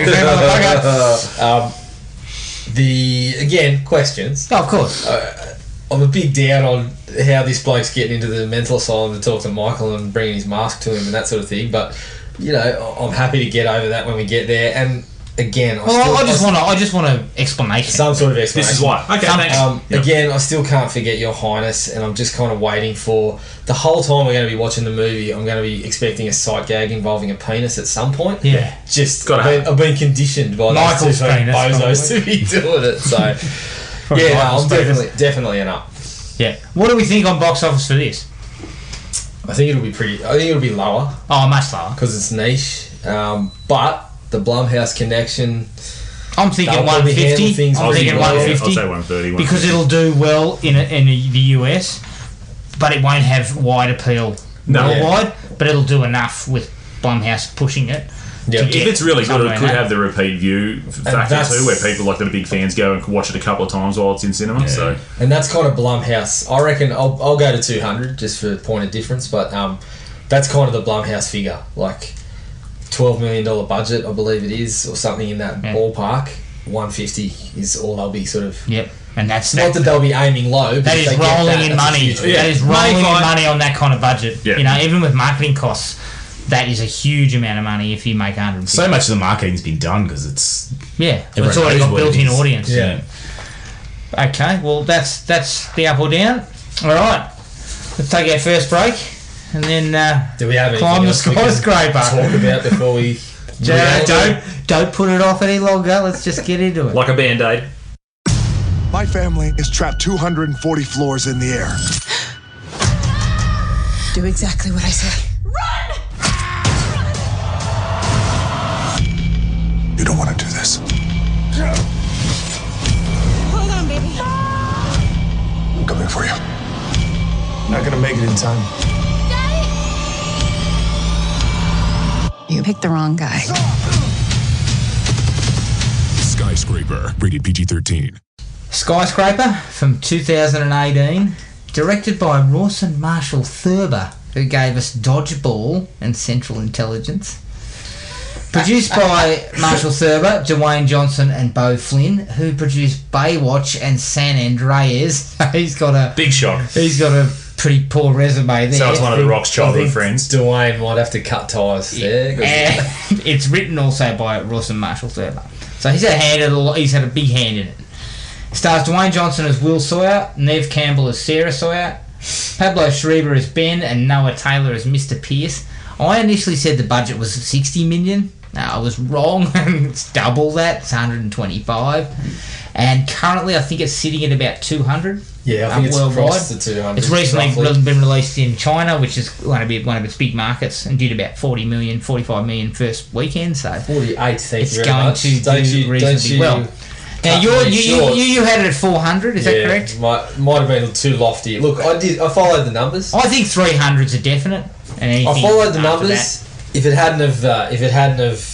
Questions. Oh, of course. I'm a big down on how this bloke's getting into the mental asylum to talk to Michael and bringing his mask to him and that sort of thing. But, I'm happy to get over that when we get there. And again, I just want an explanation. Some sort of explanation. This is why. Okay, thanks. Again, I still can't forget Your Highness, and I'm just kind of waiting for the whole time we're going to be watching the movie. I'm going to be expecting a sight gag involving a penis at some point. Yeah, I've been conditioned by Michael's those two bozos to be doing it. So I'm definitely an up. Yeah. What do we think on box office for this? I think it'll be lower. Oh, much lower because it's niche. But the Blumhouse connection, I'm thinking 150. I'm thinking 150. I'll say 130. Because it'll do well in the US, but it won't have wide appeal worldwide. But it'll do enough with Blumhouse pushing it. Yeah. If it's really good, it could have the repeat view factor too, where people that are big fans go and watch it a couple of times while it's in cinema. Yeah. So, and that's kind of Blumhouse. I reckon I'll go to 200 just for point of difference, but that's kind of the Blumhouse figure, like $12 million budget, I believe it is, or something in that ballpark. 150 is all they'll be sort of. Yep, and that's not that they'll be aiming low. That is rolling in money. That is rolling in money on that kind of budget. Yeah. Even with marketing costs, that is a huge amount of money if you make 150. So much of the marketing's been done because it's it's already got built-in audience. Yeah. Okay, well that's the up or down. All right, let's take our first break. And then do we have climb the skyscraper. Talk about before we. Don't put it off any longer. Let's just get into it. Like a band-aid. My family is trapped 240 floors in the air. Do exactly what I say. You don't want to do this. Hold on, baby. I'm coming for you. Not gonna make it in time. You picked the wrong guy. Skyscraper, rated PG-13. Skyscraper from 2018, directed by Rawson Marshall Thurber, who gave us Dodgeball and Central Intelligence. Produced by Marshall Thurber, Dwayne Johnson and Beau Flynn, who produced Baywatch and San Andreas. He's got a big shot. He's got a pretty poor resume there. So it's one of the Rock's childhood friends. Dwayne might have to cut ties there. And it's written also by Rawson Marshall Thurber. So he's had a big hand in it. Stars Dwayne Johnson as Will Sawyer, Neve Campbell as Sarah Sawyer, Pablo Schreiber as Ben, and Noah Taylor as Mr. Pierce. I initially said the budget was 60 million. No, I was wrong. It's double that. It's 125. And currently I think it's sitting at about 200. Yeah, I think it's across the 200. It's recently been released in China, which is going to be one of its big markets, and did about 40 million, 45 million first weekend. So 48, it's going to do reasonably well. Now you had it at 400. Is that correct? Might have been too lofty. Look, I followed the numbers. I think 300's a definite. And I followed the numbers. If it hadn't have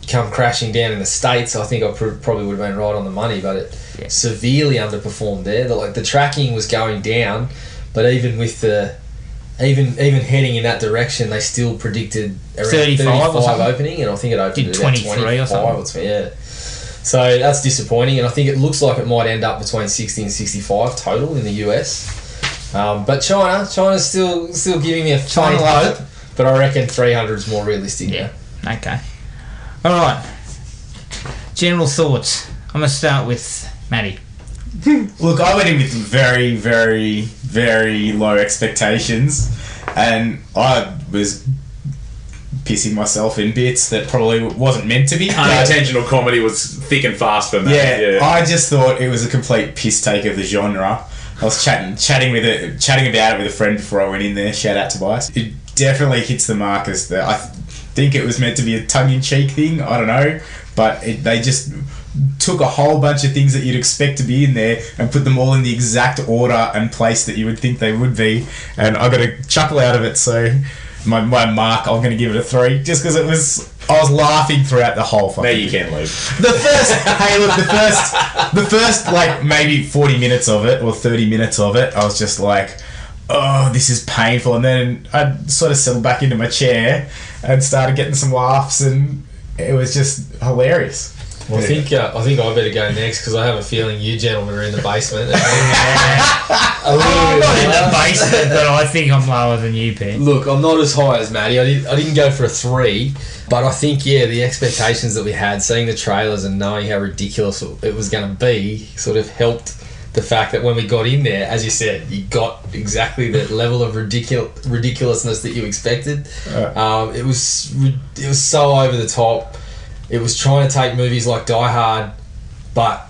come crashing down in the States, I think I probably would have been right on the money. But it severely underperformed there. The tracking was going down, but even with even heading in that direction, they still predicted around 35 opening, and I think it opened at 23 or something. Yeah. So that's disappointing, and I think it looks like it might end up between 60 and 65 total in the US. But China's still giving me a faint hope, but I reckon 300 is more realistic. Yeah. Okay. All right. General thoughts. I'm going to start with Matty. Look, I went in with very, very, very low expectations, and I was pissing myself in bits that probably wasn't meant to be. Unintentional comedy was thick and fast for me. Yeah, I just thought it was a complete piss take of the genre. I was chatting about it with a friend before I went in there. Shout out to Tobias. It definitely hits the mark as I think it was meant to be a tongue-in-cheek thing. I don't know, but they just took a whole bunch of things that you'd expect to be in there and put them all in the exact order and place that you would think they would be. And I got a chuckle out of it. So my mark, I'm going to give it a 3, just because I was laughing throughout the whole fucking thing. You can leave. The first like maybe 40 minutes of it or 30 minutes of it, I was just like, oh, this is painful. And then I sort of settled back into my chair and started getting some laughs, and it was just hilarious. Well, I think I better go next, because I have a feeling you gentlemen are in the basement. I'm not in the basement, but I think I'm lower than you, Pete. Look, I'm not as high as Matty. I didn't go for a 3, but I think the expectations that we had, seeing the trailers and knowing how ridiculous it was going to be, sort of helped the fact that when we got in there, as you said, you got exactly the level of ridiculousness that you expected. It was so over the top. It was trying to take movies like Die Hard, but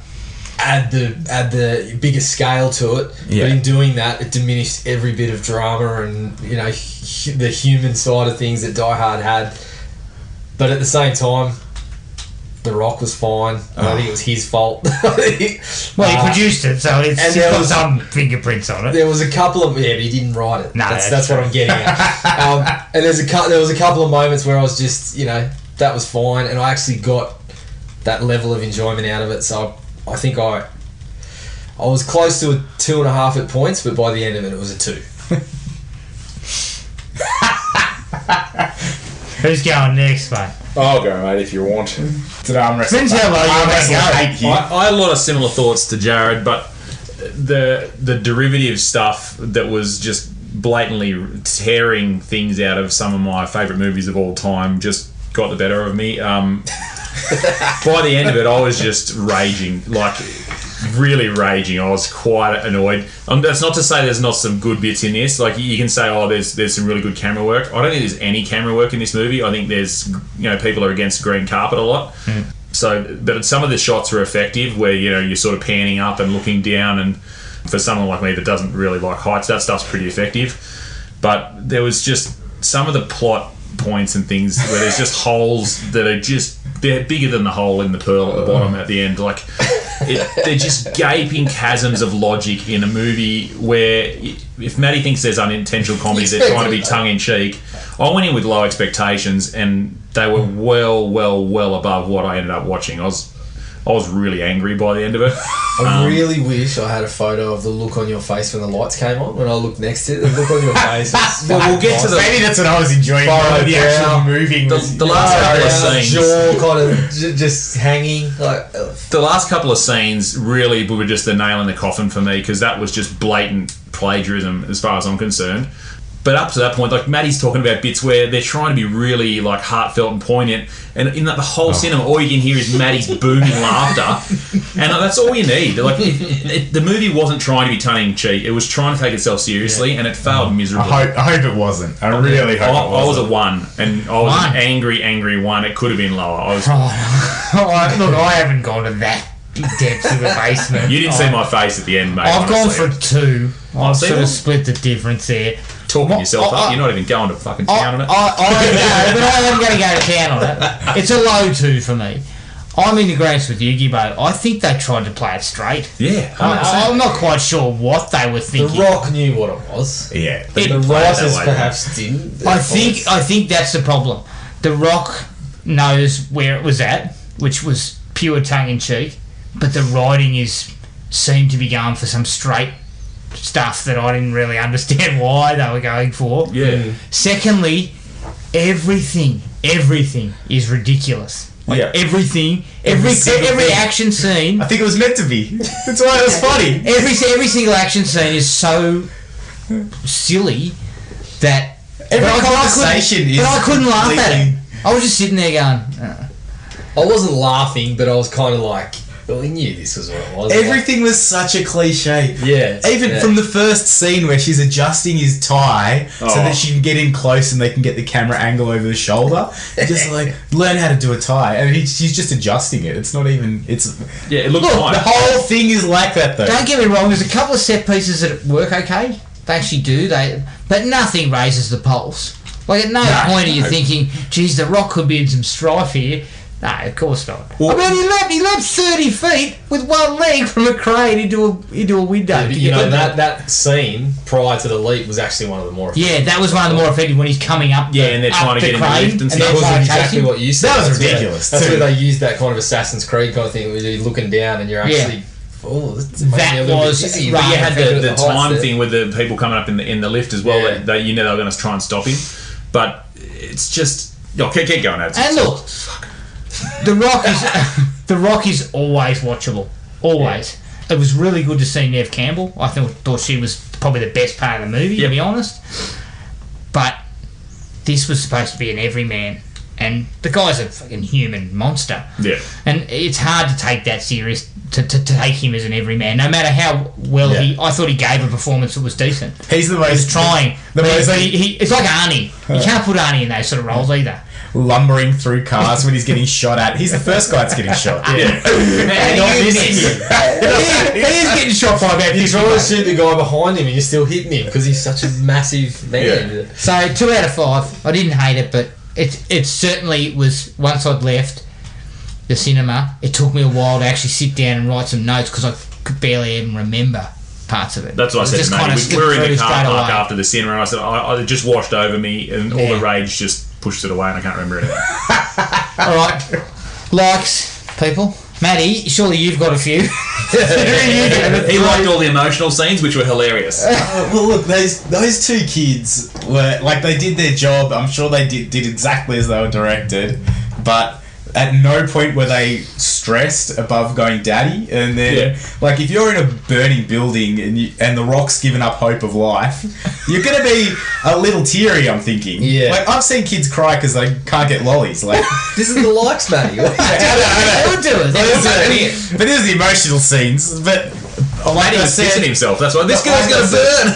add the bigger scale to it. Yeah. But in doing that, it diminished every bit of drama and the human side of things that Die Hard had. But at the same time, The Rock was fine. I don't think it was his fault. Well, he produced it, so it's got some fingerprints on it. There was a couple of... Yeah, but he didn't write it. No, that's what I'm getting at. And there was a couple of moments where I was just, that was fine, and I actually got that level of enjoyment out of it. So I think I was close to a 2.5 at points, but by the end of it, it was a 2. Who's going next, mate? I'll go, mate, if you want. Depends how low you want to go. I had a lot of similar thoughts to Jared, but the derivative stuff that was just blatantly tearing things out of some of my favourite movies of all time just got the better of me. By the end of it, I was just raging, like really raging. I was quite annoyed. That's not to say there's not some good bits in this. Like you can say, there's some really good camera work. I don't think there's any camera work in this movie. I think there's people are against green carpet a lot. So, but some of the shots are effective, where you're sort of panning up and looking down, and for someone like me that doesn't really like heights, that stuff's pretty effective. But there was just some of the plot points and things where there's just holes that are they're bigger than the hole in the pearl at the bottom at the end. Like they're just gaping chasms of logic in a movie where if Maddie thinks there's unintentional comedy, they're trying to be tongue-in-cheek. I went in with low expectations and they were well above what I ended up watching. I was really angry by the end of it. I really wish I had a photo of the look on your face when the lights came on. When I looked next to it, the look on your face. Well, we'll get to the. Maybe that's what I was enjoying. The actual moving. The last couple of scenes, jaw kind of just hanging. Like the last couple of scenes really were just the nail in the coffin for me because that was just blatant plagiarism as far as I'm concerned. But up to that point, like Maddie's talking about bits where they're trying to be really like heartfelt and poignant, and in the whole cinema, all you can hear is Maddie's booming laughter, and that's all you need. Like the movie wasn't trying to be tongue-in-cheek; it was trying to take itself seriously, and it failed miserably. I hope it wasn't. I really hope it wasn't. I was a 1, and I was an angry 1. It could have been lower. I was. Look, I haven't gone to that depths of the basement. You didn't see my face at the end, mate. I've gone for 2. I've See sort them? of split the difference there. Talking yourself up. You're not even going to fucking town on it. But I am going to go to town on it. It's a low 2 for me. I'm in agreement with you, Gibbo. I think they tried to play it straight. Yeah, I'm not quite sure what they were thinking. The Rock knew what it was. Yeah. But the writers perhaps didn't. I think that's the problem. The Rock knows where it was at, which was pure tongue-in-cheek, but the writing seemed to be going for some straight stuff that I didn't really understand why they were going for. Yeah. Secondly, everything is ridiculous. Like every action scene. I think it was meant to be. That's why it was funny. Every single action scene is so silly that conversation is. But I couldn't laugh at it. completely- I was just sitting there going. I wasn't laughing, but I was kind of like, well, we knew this was what it was. Everything was such a cliche. Yeah. Even from the first scene where she's adjusting his tie so that she can get in close and they can get the camera angle over the shoulder. Just like, learn how to do a tie. And she's just adjusting it. It's not even... It looks fine. The whole thing is like that, though. Don't get me wrong. There's a couple of set pieces that work okay. They actually do. But nothing raises the pulse. Like at no point are you thinking, geez, the Rock could be in some strife here. No, of course not. Well, I mean, he leapt 30 feet with one leg from a crane into a window. Yeah, but you know, that scene prior to the leap was actually one of the more effective. Yeah, that was one of the more effective when he's coming up. And they're trying to get him to lift and That stuff. was exactly what you said. That was ridiculous. That's where they used that kind of Assassin's Creed kind of thing, where you're looking down and you're actually... Oh, that was... But you had the time thing with the people coming up in the lift as well. Yeah. That you know they were going to try and stop him. But it's just... keep going. And look... The Rock is always watchable. Always. Yeah. It was really good to see Neve Campbell. I thought she was probably the best part of the movie, to be honest. But this was supposed to be an everyman, and the guy's a fucking human monster. Yeah. And it's hard to take that serious, to take him as an everyman, no matter how well I thought he gave a performance that was decent. He's the most... He was trying. It's like Arnie. You can't put Arnie in those sort of roles either. Lumbering through cars when he's getting shot at. He's the first guy that's getting shot. And he is getting shot by about 50. You're trying to shoot the guy behind him and you're still hitting him because he's such a massive man. Yeah. So 2 out of 5. I didn't hate it, but it certainly was, once I'd left the cinema, it took me a while to actually sit down and write some notes because I could barely even remember parts of it. That's what I said just to kind of Matty. We were in the car straight park away. after the cinema and I said, I just washed over me and all the rage just pushed it away and I can't remember anything. Alright. Likes, people. Matty, surely you've got a few. He liked all the emotional scenes, which were hilarious. Well, look, those 2 kids were... Like, they did their job. I'm sure they did exactly as they were directed. But... At no point were they stressed above going daddy, and then like if you're in a burning building and the Rock's given up hope of life, you're gonna be a little teary. I'm thinking, like I've seen kids cry because they can't get lollies. Like this is the likes, Matty. They would do it. But there's the emotional scenes. But Matty was pissing himself. That's why this guy's gonna burn.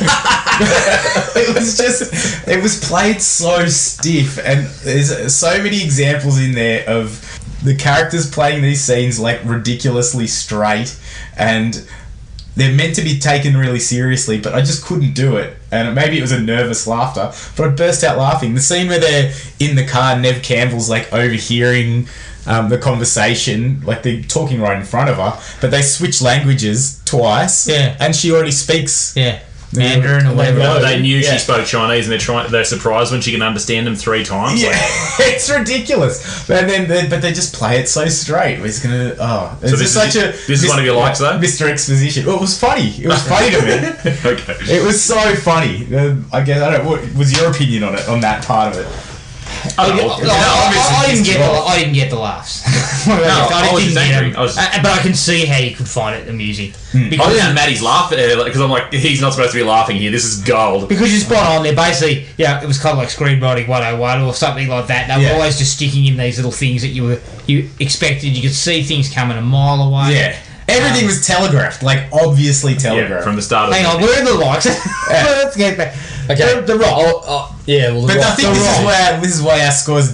it was played so stiff, and there's so many examples in there of the characters playing these scenes like ridiculously straight, and they're meant to be taken really seriously, but I just couldn't do it. And maybe it was a nervous laughter, but I burst out laughing. The scene where they're in the car, Neve Campbell's like overhearing the conversation, like they're talking right in front of her, but they switch languages twice. Yeah. And she already speaks. Yeah. Mandarin or whatever. No, they knew she spoke Chinese, and they're surprised when she can understand them 3 times. Yeah, it's ridiculous. But but they just play it so straight. We're just gonna. Oh, it's so this is one of your likes, though. Mr. Exposition. Well, it was funny. It was funny to me. Okay. It was so funny. I guess I don't. What was your opinion on it? On that part of it? I didn't get the laughs. I was just angry. But I can see how you could find it amusing. Because Maddie's laughing because I'm like, he's not supposed to be laughing here. This is gold. Because you're spot on. They're basically, it was kind of like screenwriting 101 or something like that. They were always just sticking in these little things that you expected. You could see things coming a mile away. Yeah. Everything was telegraphed, like obviously telegraphed from the start of Hang on, where are the likes? Let's get back. Okay. The Rock. But I think this is why our scores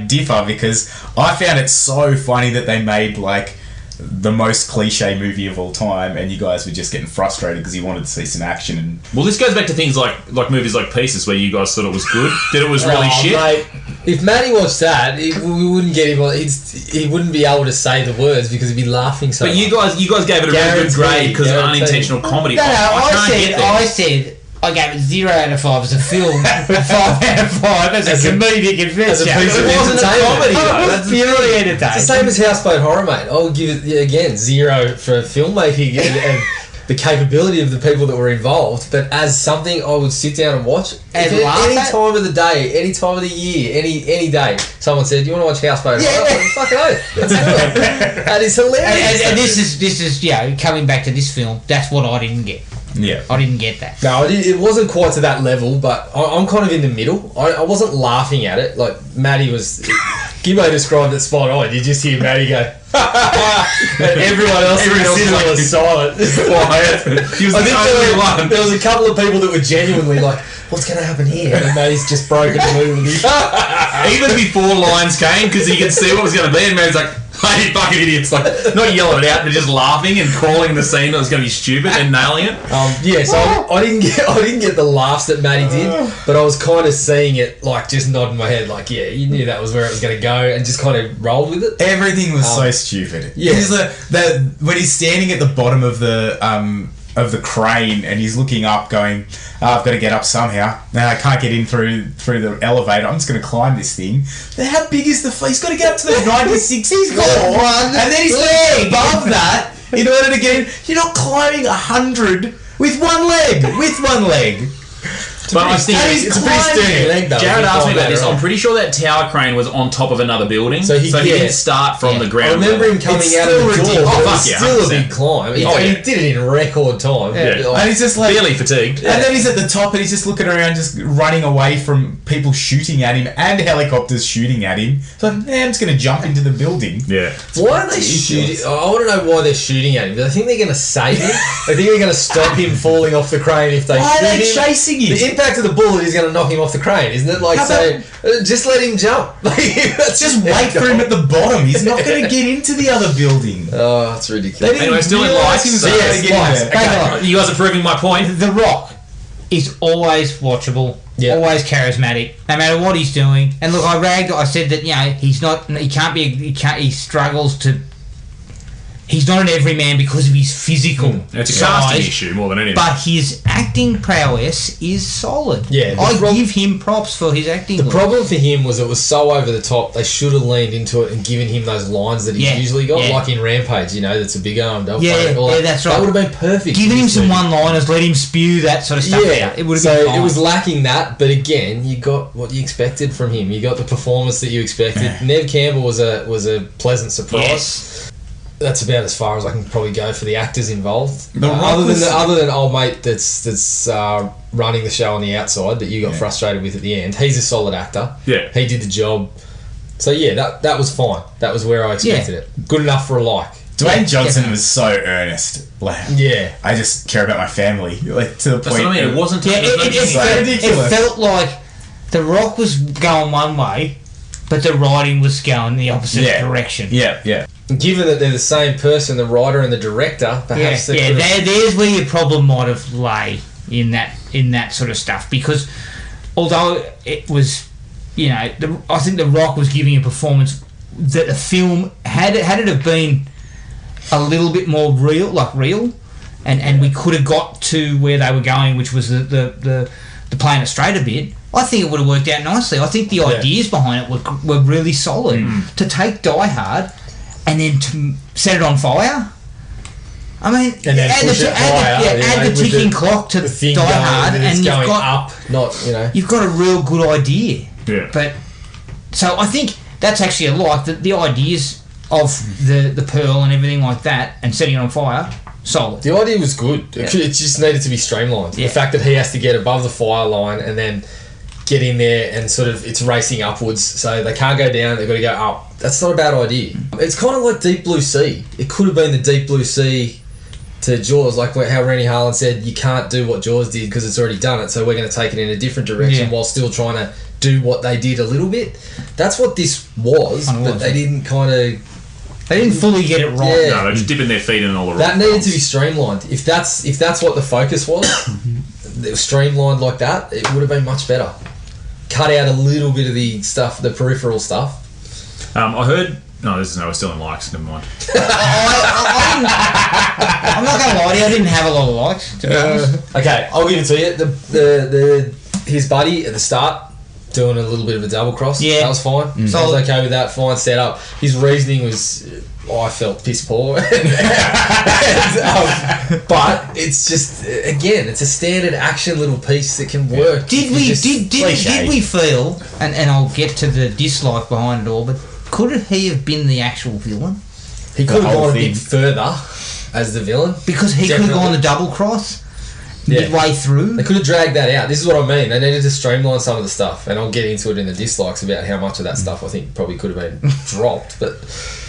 differ, because I found it so funny that they made like the most cliche movie of all time, and you guys were just getting frustrated because you wanted to see some action. And well, this goes back to things like movies like Pieces, where you guys thought it was good, that it was really shit. Mate, if Matty watched that, we wouldn't get him. He wouldn't be able to say the words because he'd be laughing so. But you guys gave it a really good grade because of unintentional comedy. No, I said I gave it 0 out of 5 as a film, 5 out of 5 as a comedic adventure. As a piece of it wasn't a comedy. entertainment. It was purely entertaining. It's the same as Houseboat Horror, mate. I'll give it again 0 for filmmaking and the capability of the people that were involved. But as something I would sit down and watch and any time of the day, any time of the year, any day. Someone said, "Do you want to watch Houseboat Horror?" Like, fucking oath. Let's do it. That is hilarious. And this is coming back to this film. That's what I didn't get. Yeah, I didn't get that. No, it wasn't quite to that level, but I'm kind of in the middle. I wasn't laughing at it. Like, Maddie was... Gibbo described it spot on. You just hear Maddie go... and everyone else in the cinema was silent. Quiet. He was the only one. There was a couple of people that were genuinely like, what's going to happen here? And Maddie's just broken the movie. Even before lines came, because he could see what was going to be, and Maddie's like... Hey, fucking idiots! Like, not yelling it out, but just laughing and calling the scene that was going to be stupid and nailing it. So I didn't get the laughs that Maddie did, but I was kind of seeing it, like, just nodding my head, like, yeah, you knew that was where it was going to go, and just kind of rolled with it. Everything was so stupid. Yeah, when he's standing at the bottom of the crane and he's looking up, going, I've got to get up somehow. Now I can't get in through the elevator. I'm just going to climb this thing. Now, how big is the? He's got to get up to the 96. He's got one, and then he's leg above that in order to get in. You're not climbing 100 with one leg. But I think it's a pretty sturdy leg, though. Jared asked me about this. I'm pretty sure that tower crane was on top of another building, so he didn't start from the ground. I remember him coming out of the door. It's still a big climb. He did it in record time. Yeah. And he's just like barely fatigued. And then he's at the top and he's just looking around, just running away from people shooting at him and helicopters shooting at him. So I'm just going to jump into the building. Yeah. Why are they shooting? I want to know why they're shooting at him. Do they think they're going to save him? They think they're going to stop him falling off the crane if they shoot him? Why are they chasing him? The impact of the bullet is going to knock him off the crane, isn't it? Like, just let him jump. Just wait for him at the bottom. He's not going to get into the other building. Oh, that's ridiculous. Anyway, still in likes. You guys are proving my point. The Rock is always watchable. Yep. Always charismatic, no matter what he's doing. And look, I said that he struggles to. He's not an everyman because of his physical It's a size, casting issue more than anything. but his acting prowess is solid. Yeah, I give him props for his acting. The problem for him was it was so over the top. They should have leaned into it and given him those lines that he's usually got, like in Rampage. That's a big arm. That's right. That would have been perfect. Giving him some one-liners, let him spew that sort of stuff out. It would have been fine. It was lacking that, but again, you got what you expected from him. You got the performance that you expected. Neve Campbell was a pleasant surprise. Yes. That's about as far as I can probably go for the actors involved. Other than old mate that's running the show on the outside that you got frustrated with at the end. He's a solid actor. Yeah, he did the job. So that was fine. That was where I expected it. Good enough for a like. Dwayne Johnson was so earnest. I just care about my family. Like, to the point. That's what I mean. It wasn't. It felt like The Rock was going one way, but the writing was going the opposite direction. Yeah. Given that they're the same person, the writer and the director, perhaps there's where your problem might have lay in that sort of stuff, because although it was, I think The Rock was giving a performance that a film had it have been a little bit more real, and we could have got to where they were going, which was the playing it straight a bit. I think it would have worked out nicely. I think the ideas behind it were really solid. To take Die Hard and then to set it on fire. I mean, and then add the ticking clock to Die Hard, and you've got up, not you've got a real good idea. Yeah. But so I think that's actually a lot. The ideas of the pearl and everything like that, and setting it on fire, solid. The idea was good. It just needed to be streamlined. The fact that he has to get above the fire line and then get in there and sort of it's racing upwards, so they can't go down, they've got to go up. That's not a bad idea. It's kind of like Deep Blue Sea. It could have been the Deep Blue Sea to Jaws, like how Rennie Harlan said, you can't do what Jaws did because it's already done it, so we're going to take it in a different direction while still trying to do what they did a little bit. That's what this was, but they didn't they didn't fully get it right. No, they're just dipping their feet in all the that needed to be streamlined. If that's what the focus was, it was streamlined like that, it would have been much better. Cut out a little bit of the stuff, the peripheral stuff. I heard. No, we're still in likes. Never mind. I'm not going to lie to you. I didn't have a lot of likes. To be honest. Okay, I'll give it to you. The his buddy at the start doing a little bit of a double cross. Yeah, that was fine. So I was okay with that. Fine setup. His reasoning was, I felt piss poor. But it's just it's a standard action little piece that can work. Did we feel? And I'll get to the dislike behind it all, but. Could he have been the actual villain? He could have gone a bit further as the villain. Because he could have gone the double cross midway through. They could have dragged that out. This is what I mean. They needed to streamline some of the stuff. And I'll get into it in the dislikes about how much of that stuff I think probably could have been dropped. But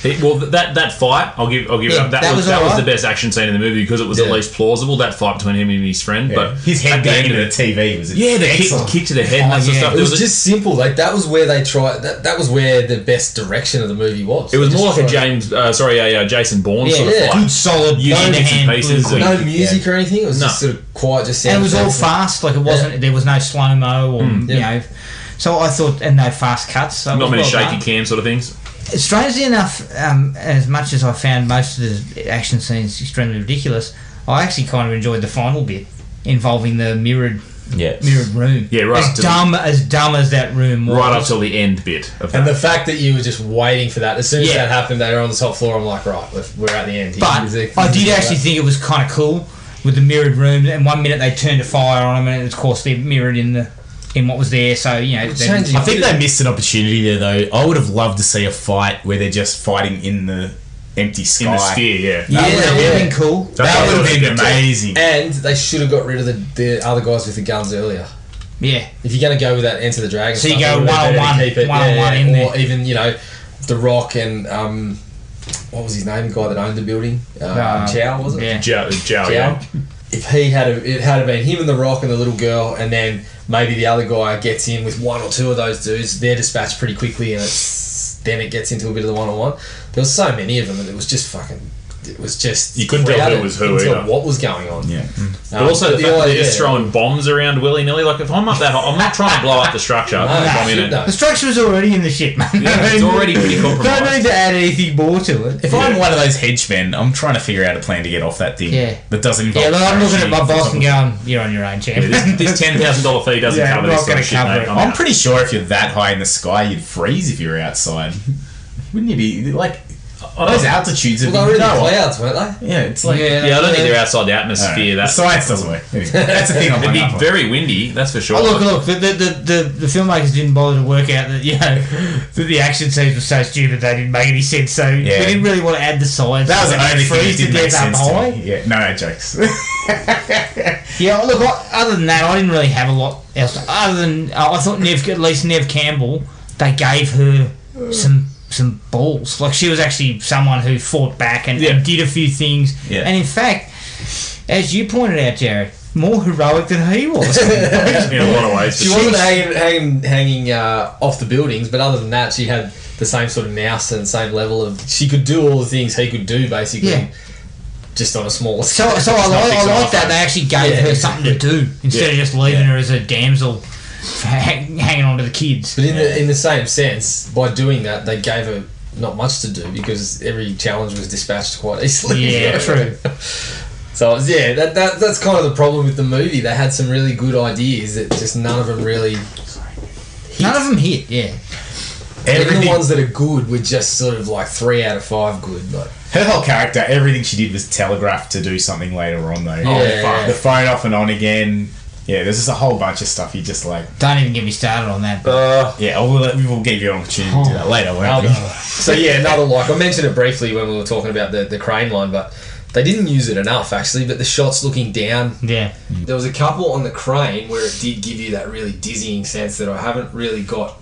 that fight, I'll give it up. That was the best action scene in the movie because it was at least plausible. That fight between him and his friend, but his head going into the TV was the kick to the head and that sort of stuff. It was just simple. Like that was where they tried. That was where the best direction of the movie was. It was more like a Jason Bourne sort of fight. Good solid bits and pieces. No music or anything. It was just sort of quiet. Just and it was all fast. Like it wasn't. There was no slow mo or you know. So I thought, and no fast cuts. So not many shaky cam sort of things. Strangely enough, as much as I found most of the action scenes extremely ridiculous, I actually kind of enjoyed the final bit involving the mirrored room. Yeah, right. As dumb as that room was. Right up till the end bit of that. And the fact that you were just waiting for that. As soon as that happened, they were on the top floor. I'm like, right, we're at the end. But I did actually think it was kind of cool with the mirrored room. And 1 minute they turned a fire on them, and of course they're mirrored in what was there, so you know. I think they missed an opportunity there, though. I would have loved to see a fight where they're just fighting in the empty sky. In the sphere, that would have been cool. That would have been amazing. And they should have got rid of the other guys with the guns earlier. Yeah. If you're going to go with that Enter the Dragon, so you go one-on-one in there, or even The Rock and what was his name? The guy that owned the building, Chow, was it? Yeah, Chow. Yeah. If it had been him and The Rock and the little girl, and then maybe the other guy gets in with one or two of those dudes, they're dispatched pretty quickly, and then it gets into a bit of the one-on-one. There was so many of them that it was just fucking. It was just you couldn't tell who was who either. What was going on? Yeah, but also the fact that they're just throwing bombs around willy nilly. Like if I'm up that, I'm not trying to blow up the structure. The structure was already in the ship, man. Yeah, it's already pretty compromised. Don't need to add anything more to it. If I'm one of those henchmen, I'm trying to figure out a plan to get off that thing. Yeah, that doesn't involve. Yeah, look, I'm looking at my boss and going, "You're on your own, champ." This $10,000 fee doesn't cover this sort of shit, mate. I'm pretty sure if you're that high in the sky, you'd freeze if you were outside. Wouldn't you be like? Those altitudes are in the clouds, weren't they? Yeah, it's like I don't think they're outside the atmosphere. Right. Science doesn't work. That's the thing. It'd be very windy, that's for sure. Oh, look! The filmmakers didn't bother to work out that that the action scenes were so stupid they didn't make any sense. So we didn't really want to add the science. That was the only thing that didn't make sense to me. Yeah, no jokes. Look. Other than that, I didn't really have a lot else. Other than I thought Nev Campbell, they gave her some balls. Like she was actually someone who fought back and did a few things. Yeah. And in fact, as you pointed out, Jared, more heroic than he was. In a lot of ways. She wasn't hanging off the buildings, but other than that, she had the same sort of nous and same level of. She could do all the things he could do, basically. Yeah. Just on a smaller scale. So I like that they actually gave her something to do instead of just leaving her as a damsel hanging on to the kids. But in the same sense, by doing that, they gave her not much to do because every challenge was dispatched quite easily. Yeah, true. So yeah, that's kind of the problem with the movie. They had some really good ideas that just none of them really hit. None of them hit, yeah. Even the ones that are good were just sort of like 3 out of 5 good. Like her whole character, everything she did was telegraphed to do something later on, though. Yeah. The phone off and on again. Yeah, there's just a whole bunch of stuff you just like... Don't even get me started on that. Yeah, we will give you an opportunity to do that later, won't we? So yeah, another like, I mentioned it briefly when we were talking about the crane line, but they didn't use it enough actually, but the shots looking down. Yeah. There was a couple on the crane where it did give you that really dizzying sense that I haven't really got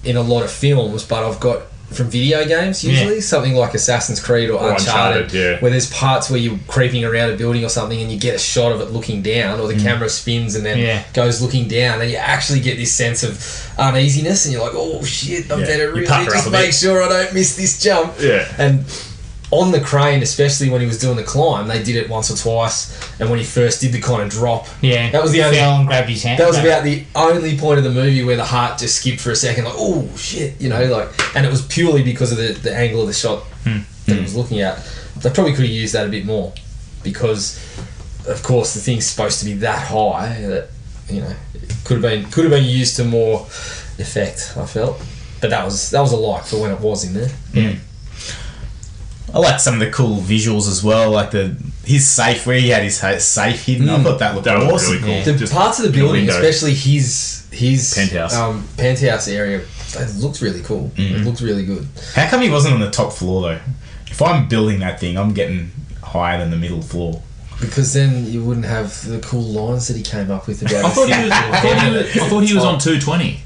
in a lot of films, but I've got from video games usually, something like Assassin's Creed or Uncharted, where there's parts where you're creeping around a building or something and you get a shot of it looking down, or the camera spins and then goes looking down, and you actually get this sense of uneasiness and you're like, oh shit, I better really just make sure I don't miss this jump. And on the crane, especially when he was doing the climb, they did it once or twice, and when he first did the kind of drop, that was the only and grabbed his hand. That was about the only point of the movie where the heart just skipped for a second, like, oh shit, you know, like, and it was purely because of the angle of the shot that it was looking at. They probably could have used that a bit more, because of course the thing's supposed to be that high that, you know, it could have been used to more effect, I felt. But that was a like for when it was in there. I like some of the cool visuals as well, like his safe, where he had his safe hidden. I thought that looked awesome. Really cool. The parts of the building, especially his penthouse area, it looked really cool. It looked really good. How come he wasn't on the top floor though? If I'm building that thing, I'm getting higher than the middle floor. Because then you wouldn't have the cool lines that he came up with about. I thought he was on 220.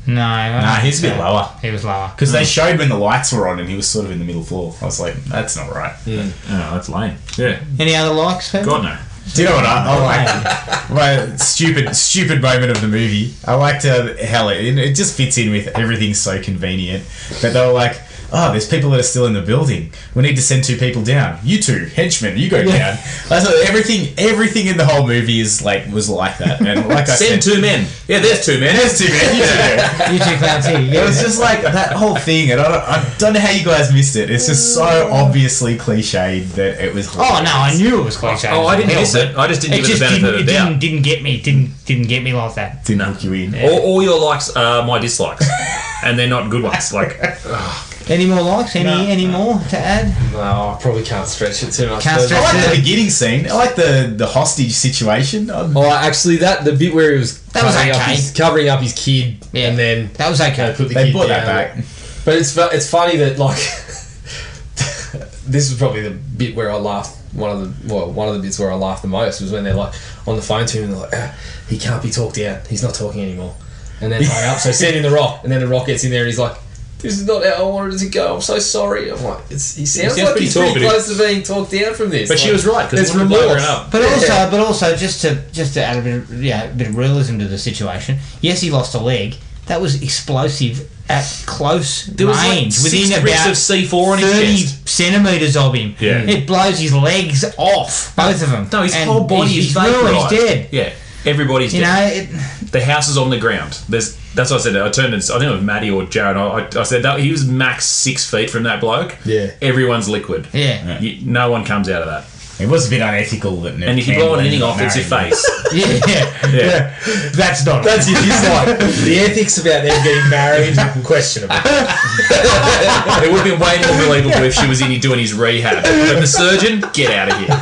No, he's a bit lower. He was lower. Because they showed when the lights were on and he was sort of in the middle floor. I was like, that's not right. Oh, that's lame. Yeah. Any other likes, Pete? God, no. Do you know what I like? My stupid moment of the movie. I liked how it just fits in with everything so convenient. But they were like, oh, there's people that are still in the building. We need to send 2 people down. You 2 henchmen, you go down. I thought everything in the whole movie was like that. And like I send said, 2 men. Yeah, there's 2 men. There's 2 men. You 2 clowns here. It was just like that whole thing, and I don't know how you guys missed it. It's just so obviously cliched that it was. Oh no, I knew it was cliched. Oh, I didn't miss it. I just didn't give it the benefit of the doubt. Didn't get me. Didn't get me like that. Didn't hook you in. All your likes are my dislikes, and they're not good ones. Like. Any more likes? Any more to add? No, I probably can't stretch it too much. I like the beginning scene. I like the hostage situation. Actually, the bit where he was covering up his kid, and then that was okay. They brought that back. But it's funny that like this is probably the bit where I laughed. One of the bits where I laughed the most was when they're like on the phone to him and they're like, he can't be talked down. He's not talking anymore. And then hurry up. So send in the Rock, and then the Rock gets in there and he's like, this is not how I wanted it to go. I'm so sorry. I'm like, he sounds like he's pretty close to being talked down from this. But she was right, because there's remorse. But also, just to add a bit of realism to the situation. Yes, he lost a leg. That was explosive at close range, like within about of C4 on 30 his chest. centimetres of him. Yeah. It blows his legs off, both of them. No, his whole body is ruined. He's dead. Yeah, everybody's dead. The house is on the ground. That's what I said. I turned and I think it was Maddie or Jared. I said that he was max 6 feet from that bloke. Yeah, everyone's liquid. Yeah, no one comes out of that. It was a bit unethical that. And if you blow anything off, it's your face. Yeah. That's your dislike. The ethics about them getting married, questionable. It would have been way more believable if she was doing his rehab. But the surgeon, get out of here.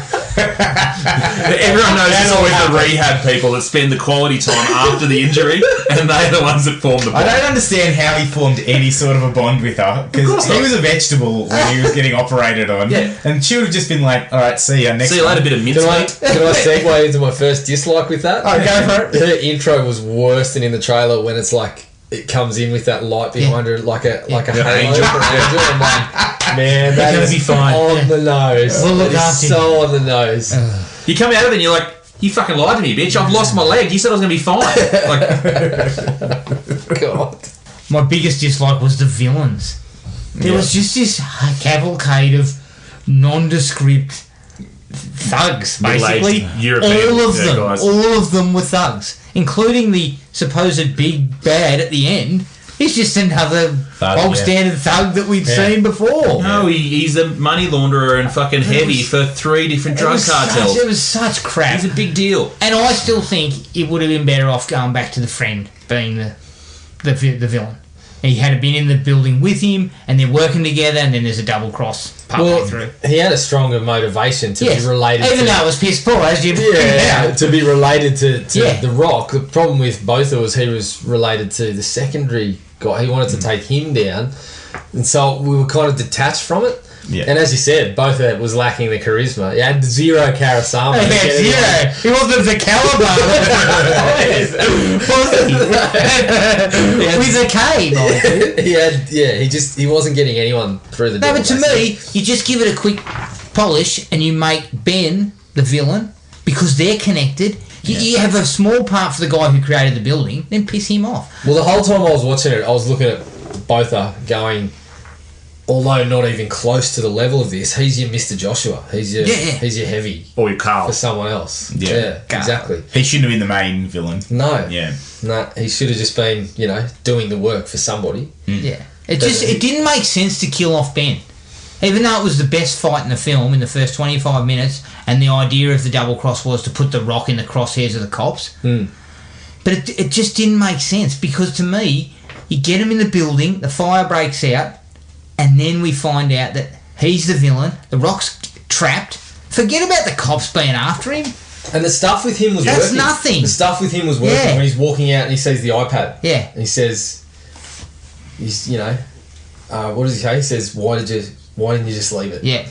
Everyone knows it's always the rehab people that spend the quality time after the injury, and they're the ones that form the bond. I don't understand how he formed any sort of a bond with her, because he was a vegetable when he was getting operated on, and she would have just been like, all right, see ya next See you later, bit of mincemeat. Can I segue into my first dislike with that? Oh, go for it. Her intro was worse than in the trailer when it's like it comes in with that light behind her like a halo angel. for an angel. I'm like, man, that is be fine. on the nose. We'll look It's so on the nose. You come out of it and you're like, you fucking lied to me, bitch. I've lost my leg. You said I was going to be fine. Like, God. My biggest dislike was the villains. There was just this cavalcade of nondescript thugs, basically. All of them were thugs, including the supposed big bad at the end. He's just another bog standard thug that we've seen before. No, he's a money launderer and fucking heavy for 3 different drug cartels. It was such crap. He's a big deal. And I still think it would have been better off going back to the friend being the villain. He had been in the building with him, and they're working together, and then there's a double cross partway through. He had a stronger motivation to be related even though it was piss poor, as you to be related to The Rock. The problem with both of us, he was related to the secondary guy. He wanted to take him down, and so we were kind of detached from it. Yeah. And as you said, both of it was lacking the charisma. He had zero charisma. Zero. He wasn't the caliber. With a K. He wasn't getting anyone through the door. No, but to me, you just give it a quick polish and you make Ben the villain because they're connected. You have a small part for the guy who created the building, then piss him off. Well, the whole time I was watching it, I was looking at Botha going, although not even close to the level of this, he's your Mr. Joshua. He's your heavy. Or your Carl. For someone else. Yeah, exactly. He shouldn't have been the main villain. No. Yeah. No, he should have just been, doing the work for somebody. Yeah. It didn't make sense to kill off Ben. Even though it was the best fight in the film in the first 25 minutes, and the idea of the double cross was to put the Rock in the crosshairs of the cops. But it just didn't make sense because to me, you get him in the building, the fire breaks out, and then we find out that he's the villain, the Rock's trapped. Forget about the cops being after him. And the stuff with him was working. That's nothing. The stuff with him was working when he's walking out and he sees the iPad. Yeah. And he says, what does he say? He says, why didn't you just leave it? Yeah.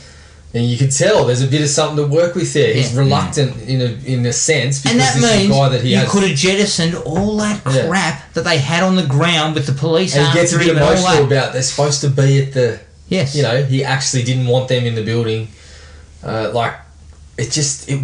And you can tell there's a bit of something to work with there. He's reluctant in a sense because and that this means is the guy that he you could have jettisoned all that crap that they had on the ground with the police. And he gets a bit emotional about they're supposed to be at the. Yes. He actually didn't want them in the building. It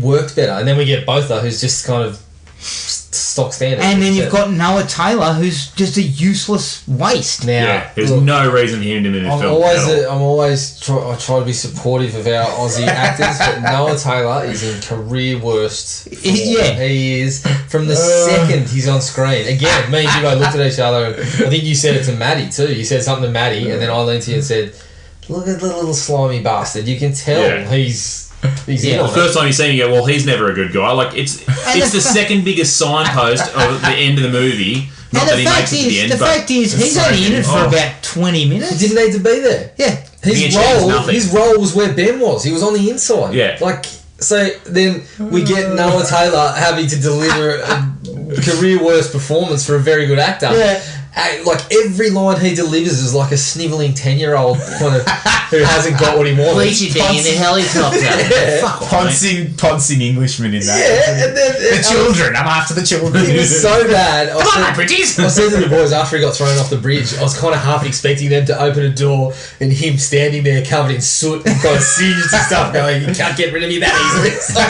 worked better. And then we get Botha, who's just kind of stock standard. And then you've got Noah Taylor, who's just a useless waste. Now, there's no reason for him to be in this film. I try to be supportive of our Aussie actors, but Noah Taylor is in career worst form. He is from the second he's on screen. Again, me and Jimbo looked at each other. And I think you said it to Maddie too. You said something to Maddie, and then I leaned to you and said, "Look at the little slimy bastard. You can tell he's." The first time you see him, you go, well, he's never a good guy. Like, it's the second biggest signpost of the end of the movie. Not that he makes it to the end. The fact is, he's only in it for about 20 minutes. He didn't need to be there. Yeah. His role was where Ben was. He was on the inside. Yeah. So then we get Noah Taylor having to deliver a career worst performance for a very good actor. Yeah. Every line he delivers is like a snivelling 10-year-old kind of who hasn't got what he wants. Bleachy being in the helicopter. Poncing Englishman in that. Yeah, and then the children. I'm after the children. It was so bad. Come on, pretties. I said to the boys after he got thrown off the bridge, I was kind of half expecting them to open a door and him standing there covered in soot and kind of singed and stuff, going, "You can't get rid of me that easily." So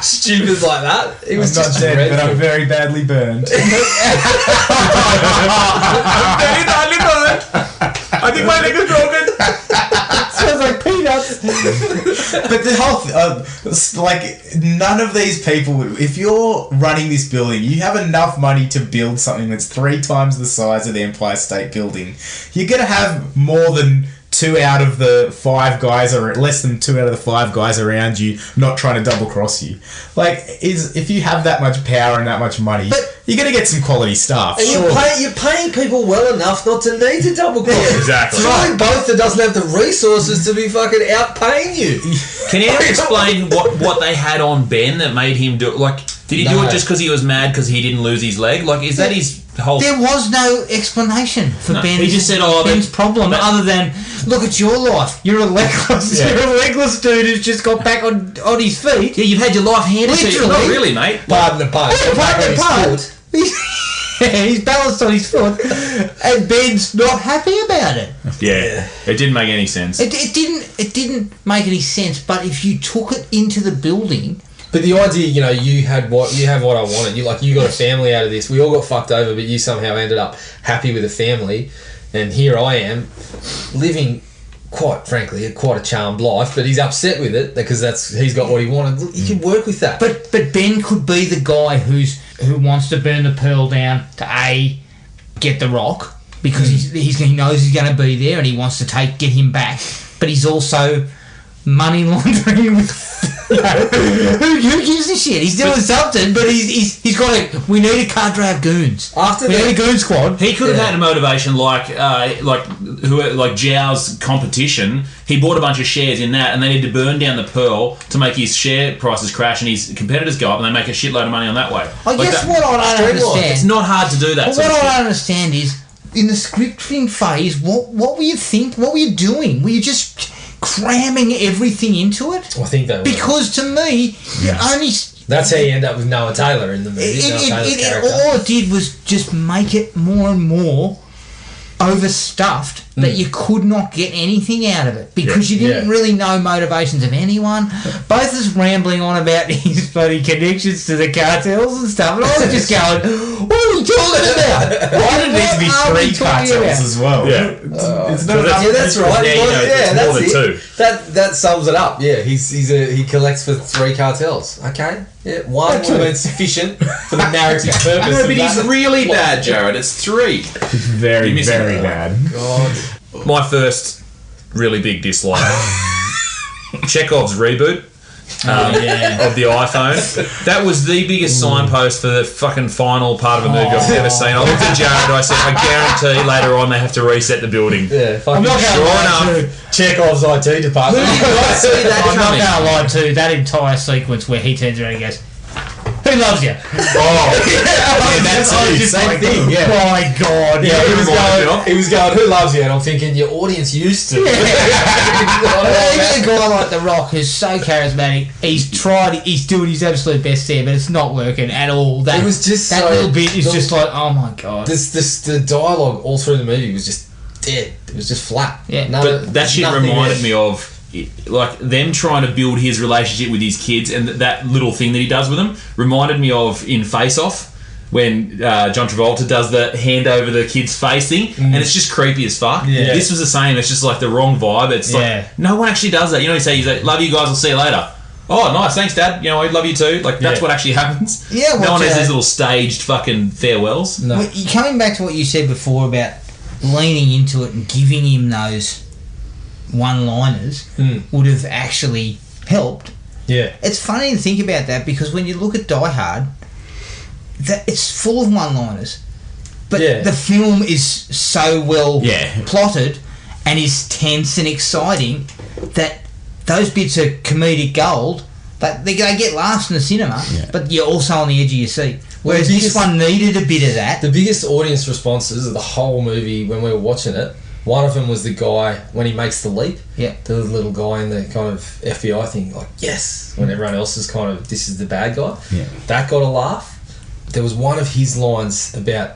stupid like that. It was I'm just not dead, dreadful. but I'm very badly burned. Very badly burned. I think my leg is broken. Sounds like peanuts. But the whole none of these people, if you're running this building, you have enough money to build something that's 3 times the size of the Empire State Building. You're going to have more than 2 out of the 5 guys, or less than 2 out of the 5 guys around you not trying to double cross you. If you have that much power and that much money, you're going to get some quality stuff. And you're paying people well enough not to need to double cross. Yeah, exactly. Surely Botha doesn't have the resources to be fucking outpaying you. Can you explain what they had on Ben that made him do it? Did he do it just because he was mad because he didn't lose his leg? Is that his whole... There was no explanation for Ben's, he just said, Ben's problem other than, look at your life. You're a legless dude who's just got back on his feet. Yeah, you've had your life handed to you. Not really, mate. Pardon the pun. He's balanced on his foot, and Ben's not happy about it. Yeah, it didn't make any sense. It didn't make any sense. But if you took it into the building, but the idea, you have what I wanted. You got a family out of this. We all got fucked over, but you somehow ended up happy with a family, and here I am, living. Quite frankly, quite a charmed life, but he's upset with it because he's got what he wanted. Look, you can work with that. But Ben could be the guy who wants to burn the Pearl down to get the Rock, because he knows he's going to be there and he wants to get him back. But he's also money laundering with. Who gives a shit? He's doing something, but he's got we need a cadre of goons. We need a goon squad. He could have had a motivation like Zhao's competition. He bought a bunch of shares in that, and they need to burn down the Pearl to make his share prices crash, and his competitors go up, and they make a shitload of money on that way. I guess what I don't understand. It's not hard to do that. But what I don't understand is in the scripting phase, what were you think? What were you doing? Were you just cramming everything into it? I think that because to me, only that's how you end up with Noah Taylor in the movie. All it did was just make it more and more overstuffed that you could not get anything out of it because you didn't really know motivations of anyone. Both us rambling on about his bloody connections to the cartels and stuff, and I was just going, what are we talking about? Why did it need to be 3 cartels as well? Yeah, it's not that's right. That's it. Two. That sums it up. Yeah, he collects for 3 cartels. Okay. Yeah, one would have been sufficient for the narrative purpose. No, but he's really bad, Jared. It's 3. Very, very bad. God. My first really big dislike. Chekhov's reboot of the iPhone. That was the biggest signpost for the fucking final part of a movie I've ever seen. I looked at Jared and I said, I guarantee later on they have to reset the building. Yeah, I'm not going to lie to Chekhov's IT department. I'm not going to lie to that entire sequence where he turns around and goes, who loves you? That's the same thing. Yeah. My God. Yeah, he was going, who loves you? And I'm thinking, your audience used to. Even a guy like The Rock who's so charismatic, he's doing his absolute best there, but it's not working at all. It was just that little bit is just like, oh my God. The dialogue all through the movie was just dead. It was just flat. Yeah. But that shit reminded me of like them trying to build his relationship with his kids, and that little thing that he does with them reminded me of in Face Off when John Travolta does the hand over the kid's face thing, and it's just creepy as fuck. Yeah. This was the same. It's just like the wrong vibe. It's like no one actually does that. You know, he's like, love you guys, I'll see you later. Oh, nice, thanks, Dad. You know, I love you too. Like that's what actually happens. Yeah, no one has these little staged fucking farewells. No. Well, coming back to what you said before about leaning into it and giving him those one-liners would have actually helped. Yeah. It's funny to think about that because when you look at Die Hard, that it's full of one-liners, but the film is so well plotted and is tense and exciting that those bits are comedic gold. That they get laughs in the cinema, but you're also on the edge of your seat. Whereas this one needed a bit of that. The biggest audience responses of the whole movie when we were watching it, one of them was the guy when he makes the leap. Yeah. The little guy in the kind of FBI thing, like, yes, when everyone else is kind of, this is the bad guy. Yeah. That got a laugh. There was one of his lines about,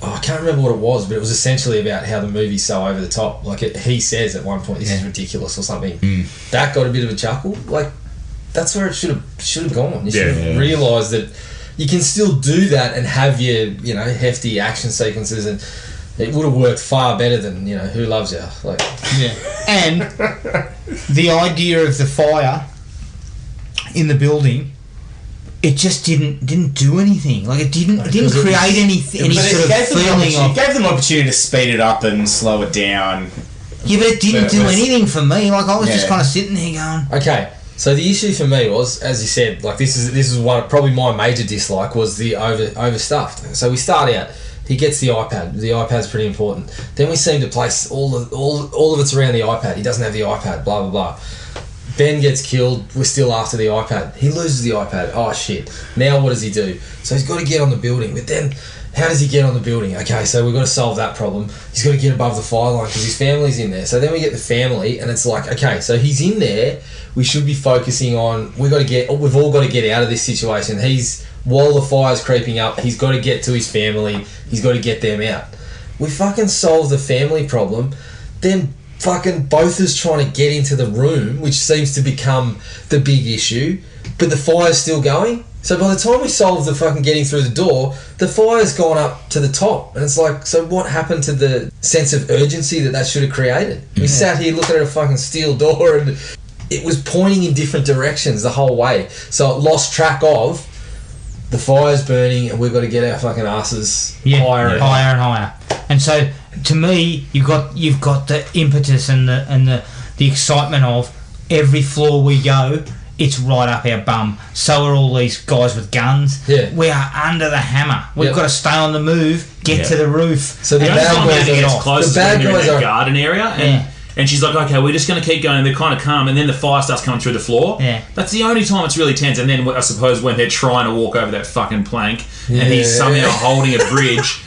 I can't remember what it was, but it was essentially about how the movie's so over the top. Like, he says at one point, this is ridiculous or something. That got a bit of a chuckle. Like, that's where it should have gone. You should have realised that you can still do that and have your, hefty action sequences, and it would have worked far better than, Who Loves You? Like, and the idea of the fire in the building, it just didn't do anything. Like it didn't create any sort of feeling of. It gave them an opportunity to speed it up and slow it down. Yeah, but it didn't do anything for me. Like I was just kind of sitting there going, okay. So the issue for me was, as you said, like this is one probably my major dislike was the overstuffed. So we start out. He gets the iPad. The iPad's pretty important. Then we seem to place all of it's around the iPad. He doesn't have the iPad. Blah blah blah. Ben gets killed. We're still after the iPad. He loses the iPad. Oh shit! Now what does he do? So he's got to get on the building. But then, how does he get on the building? Okay, so we've got to solve that problem. He's got to get above the fire line because his family's in there. So then we get the family, and it's like, okay, so he's in there. We should be focusing on. We've all got to get out of this situation. While the fire's creeping up, he's got to get to his family. He's got to get them out. We fucking solve the family problem. Then fucking both is trying to get into the room, which seems to become the big issue. But the fire's still going. So by the time we solve the fucking getting through the door, the fire's gone up to the top. And it's like, so what happened to the sense of urgency that should have created? We sat here looking at a fucking steel door and it was pointing in different directions the whole way. So it lost track of the fire's burning and we've got to get our fucking asses higher and higher. And so, to me, you've got the impetus and the excitement of every floor we go, it's right up our bum. So are all these guys with guns. Yeah. We are under the hammer. We've got to stay on the move, get to the roof. So the bad guys get close to when they're in that garden area, and she's like, okay, we're just going to keep going. They're kind of calm, and then the fire starts coming through the floor. Yeah. That's the only time it's really tense. And then I suppose when they're trying to walk over that fucking plank, and he's somehow holding a bridge,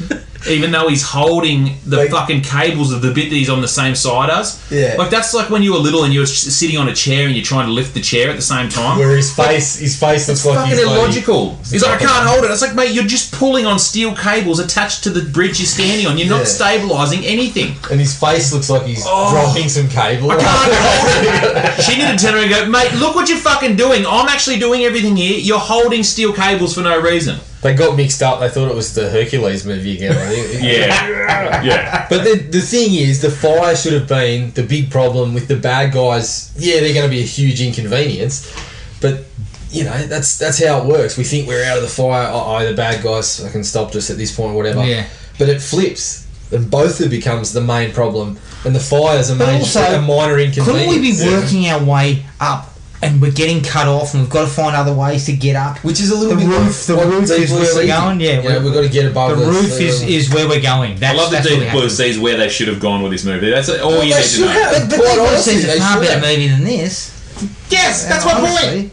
even though he's holding the fucking cables of the bit that he's on the same side as. Yeah. Like, that's like when you were little and you were sitting on a chair and you're trying to lift the chair at the same time. Where his face looks like fucking illogical. He's like, I can't hold it. It's like, mate, you're just pulling on steel cables attached to the bridge you're standing on. You're not stabilising anything. And his face looks like he's dropping some cable. I can't hold it. She needed to turn around and go, mate, look what you're fucking doing. I'm actually doing everything here. You're holding steel cables for no reason. They got mixed up. They thought it was the Hercules movie again, I think. Yeah. But the thing is, the fire should have been the big problem with the bad guys. Yeah, they're going to be a huge inconvenience. But, you know, that's how it works. We think we're out of the fire. The bad guys can stop us at this point, whatever. Yeah. But it flips. And both it becomes the main problem. And the fire's a minor inconvenience. Couldn't we be working our way up? And we're getting cut off, and we've got to find other ways to get up. Which is a little bit roof. The roof is where we're going. Yeah, we've got to get above the roof is where we're going. I love the Deep Blue Sea's where they should have gone with this movie. That's all you need to know. But Deep Blue Sea's a far better movie than this. Yes, that's my point.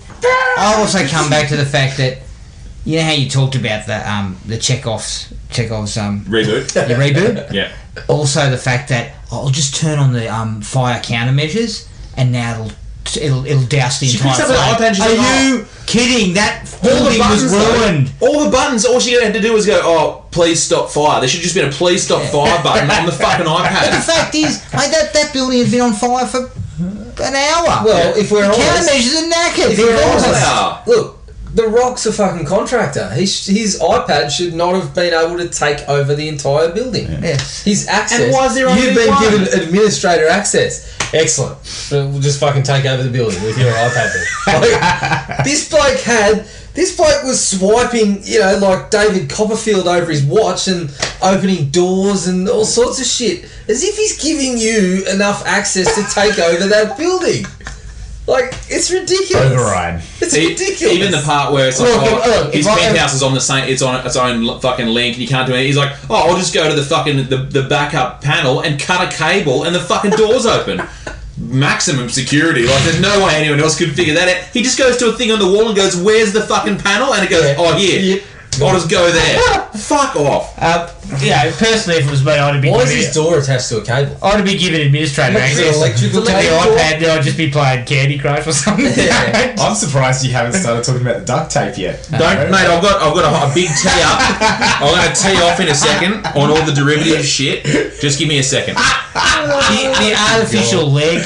I also come back to the fact that you know how you talked about the Chekhov's reboot. Your reboot. Yeah. Also the fact that I'll just turn on the fire countermeasures, and now it'll douse the entire flame. Are you kidding? That building was ruined. All the buttons, all she had to do was go, oh, please stop fire. There should just been a please stop fire button on the fucking iPad. But the fact is, mate, that building has been on fire for an hour. Well, if we're honest, countermeasures are knackered. If we're honest, look, The Rock's a fucking contractor. His iPad should not have been able to take over the entire building. Yes. His access. And why is there only You've been one? given administrator access. Excellent. We'll just fucking take over the building with your iPad then. Like, this bloke was swiping, like David Copperfield over his watch and opening doors and all sorts of shit. As if he's giving you enough access to take over that building. Like, it's ridiculous. Override. It's ridiculous. Even the part where it's like, his penthouse is on the same, it's on its own fucking link, and you can't do anything. He's like, I'll just go to the fucking the backup panel and cut a cable, and the fucking door's open. Maximum security. Like, there's no way anyone else could figure that out. He just goes to a thing on the wall and goes, "Where's the fucking panel?" And it goes, here. Yep. I'll just go there. Fuck off. Personally, if it was me, I'd be. Why is his door attached to a cable? I'd be given administrator access. Electrical Look at the iPad, then I'd just be playing Candy Crush or something. Yeah. I'm surprised you haven't started talking about the duct tape yet. Mate. I've got a big tee up. I'm going to tee off in a second on all the derivative shit. Just give me a second. The artificial leg,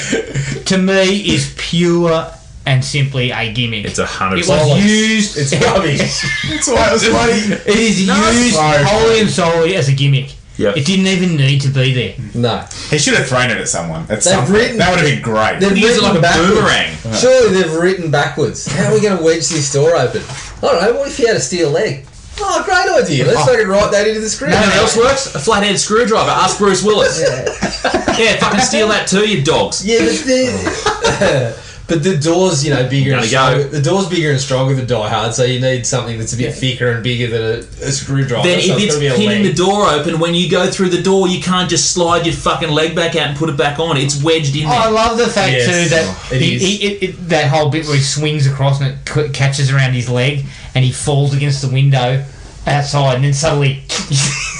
to me, is pure and simply a gimmick. It's 100%. It was used. It's rubbish. That's why it was funny. It is used wholly and solely as a gimmick. Yep. It didn't even need to be there. No. He should have thrown it at someone. That would have been great. They've Use it like a backwards. boomerang. Surely they've written backwards. How are we going to wedge this door open? I don't know. What if he had a steel leg? Oh, great idea. Let's fucking write that into the script. You know what else works? A flathead screwdriver. Ask Bruce Willis. Yeah, fucking steal that too, you dogs. Yeah, but the door's bigger and stronger. The door's bigger and stronger than Die Hard, so you need something that's a bit thicker and bigger than a screwdriver. Then so if it's pinning the door open, when you go through the door, you can't just slide your fucking leg back out and put it back on. It's wedged in there. I love the fact too that that whole bit where he swings across and it catches around his leg and he falls against the window outside, and then suddenly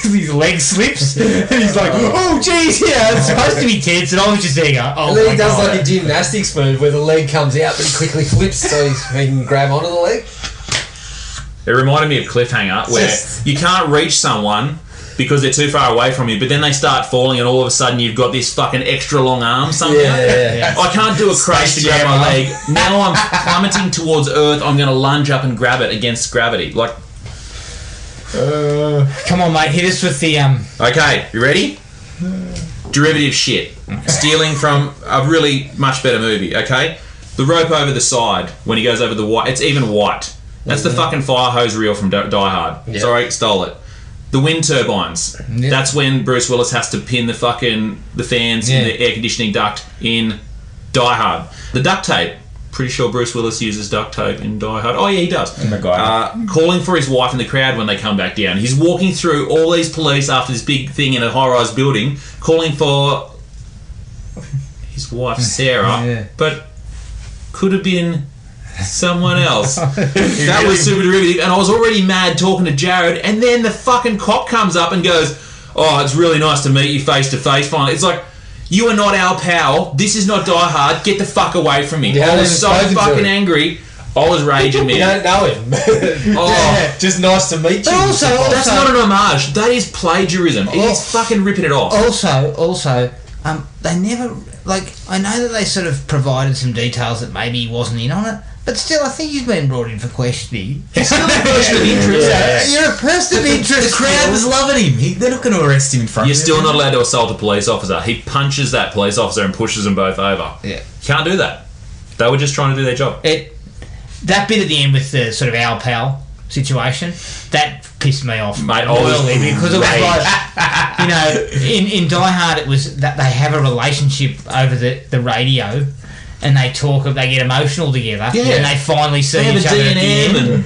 his leg slips and he's like, oh jeez, it's supposed to be tense, and I was just there going, oh and then my he does God. like a gymnastics move where the leg comes out but he quickly flips so he can grab onto the leg. It reminded me of Cliffhanger, where you can't reach someone because they're too far away from you, but then they start falling and all of a sudden you've got this fucking extra long arm somehow. Yeah. I can't do a crunch to grab my leg. Now I'm plummeting towards Earth, I'm going to lunge up and grab it against gravity. Like, Come on, mate, hit us with the okay, you ready? Derivative shit. Stealing from a really much better movie, okay? The rope over the side when he goes over the white, it's even white. That's the fucking fire hose reel from Die Hard. Yep. Sorry, stole it. The wind turbines. Yep. That's when Bruce Willis has to pin the fans in the air conditioning duct in Die Hard. The duct tape. Pretty sure Bruce Willis uses duct tape in Die Hard. Oh yeah, he does. Calling for his wife in the crowd when they come back down. He's walking through all these police after this big thing in a high-rise building, calling for his wife Sarah, but could have been someone else. That was super derivative, and I was already mad talking to Jared, and then the fucking cop comes up and goes, "Oh, it's really nice to meet you face to face finally." It's like, you are not our pal. This is not Die Hard. Get the fuck away from me. I was so fucking angry. I was raging, man. You don't know him. Just nice to meet you. But also, that's not an homage. That is plagiarism. It's fucking ripping it off. Also, they never, like, I know that they sort of provided some details that maybe he wasn't in on it, but still, I think he's been brought in for questioning. He's still a person of interest. You're a person of interest. The crowd was loving him. They're not going to arrest him in front of him. You're still not allowed to assault a police officer. He punches that police officer and pushes them both over. Yeah. Can't do that. They were just trying to do their job. That bit at the end with the sort of our pal situation, that pissed me off. Mate, royally, because it was like, you know, in Die Hard, it was that they have a relationship over the radio, and they get emotional together, and they finally see each other at the end.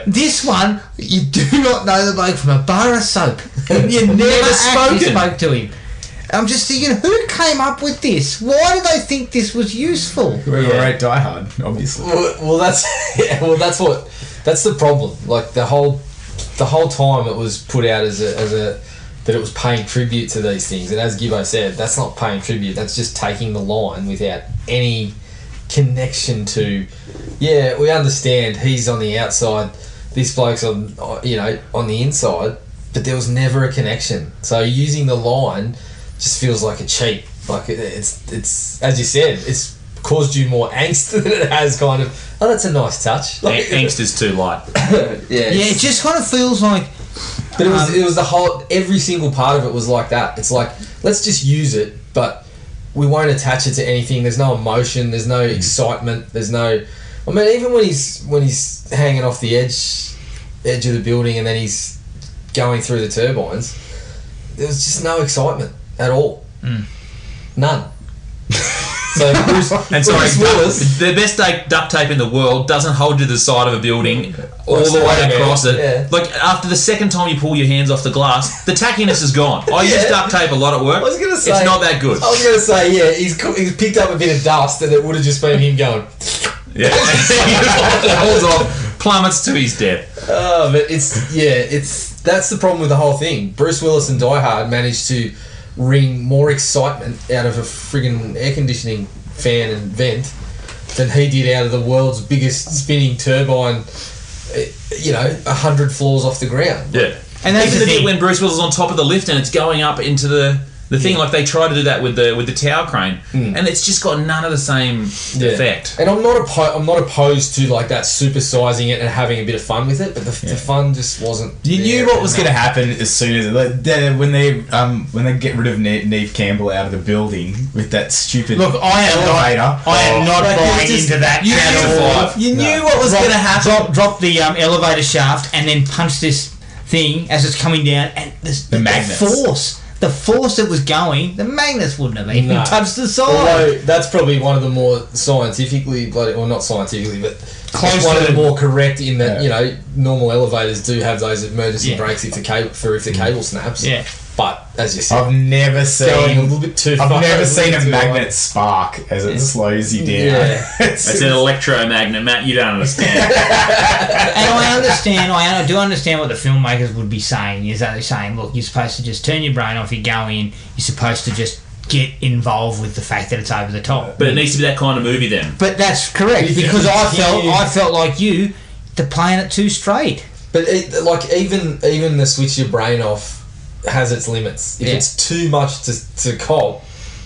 This one, you do not know the bloke from a bar of soap. You never spoke to him. I'm just thinking, who came up with this? Why do they think this was useful? Whoever wrote Die Hard, obviously. Well, that's the problem. Like the whole time it was put out as a that it was paying tribute to these things, and as Gibbo said, that's not paying tribute. That's just taking the line without any connection to. Yeah, we understand he's on the outside. This bloke's on the inside, but there was never a connection. So using the line just feels like a cheat. Like it's as you said, it's caused you more angst than it has kind of. Oh, that's a nice touch. Like, angst is too light. It just kind of feels like. But it was the whole. Every single part of it was like that. It's like, let's just use it, but we won't attach it to anything. There's no emotion. There's no excitement. There's no. I mean, even when he's hanging off the edge of the building and then he's going through the turbines, there was just no excitement at all. None. So Bruce Willis, the best duct tape in the world doesn't hold you to the side of a building all the way across it. Yeah. Like after the second time you pull your hands off the glass, the tackiness is gone. I use duct tape a lot at work. I was going to say it's not that good. I was going to say he's picked up a bit of dust and it would have just been him going. Yeah, he holds off, plummets to his death. Oh, but that's the problem with the whole thing. Bruce Willis and Die Hard managed to wring more excitement out of a friggin' air conditioning fan and vent than he did out of the world's biggest spinning turbine, 100 floors off the ground. Yeah. And that's even the bit when Bruce Willis is on top of the lift and it's going up into the thing, like they try to do that with the tower crane, and it's just got none of the same effect. And I'm not opposed to like that supersizing it and having a bit of fun with it, but the fun just wasn't. You knew what was going to happen as soon as when they get rid of Neve Campbell out of the building with that stupid elevator. I am not buying into that at all. You knew what was going to happen. Drop the elevator shaft and then punch this thing as it's coming down, and the magnets. The force that was going, the magnets wouldn't have even touched the side. Although that's probably one of the more scientifically, or not scientifically, but close one of the more correct in that normal elevators do have those emergency brakes if the cable snaps. Yeah. But as you said, I've never seen a little bit too far. I've never seen a magnet spark as it slows you down. Yeah. It's an electromagnet, Matt. You don't understand. And I do understand what the filmmakers would be saying. Is that they're saying, look, you're supposed to just turn your brain off. You go in. You're supposed to just get involved with the fact that it's over the top. But it needs to be that kind of movie then. But that's correct, because I felt like you, they're playing it too straight. But even the switch your brain off has its limits. If it's too much to cop,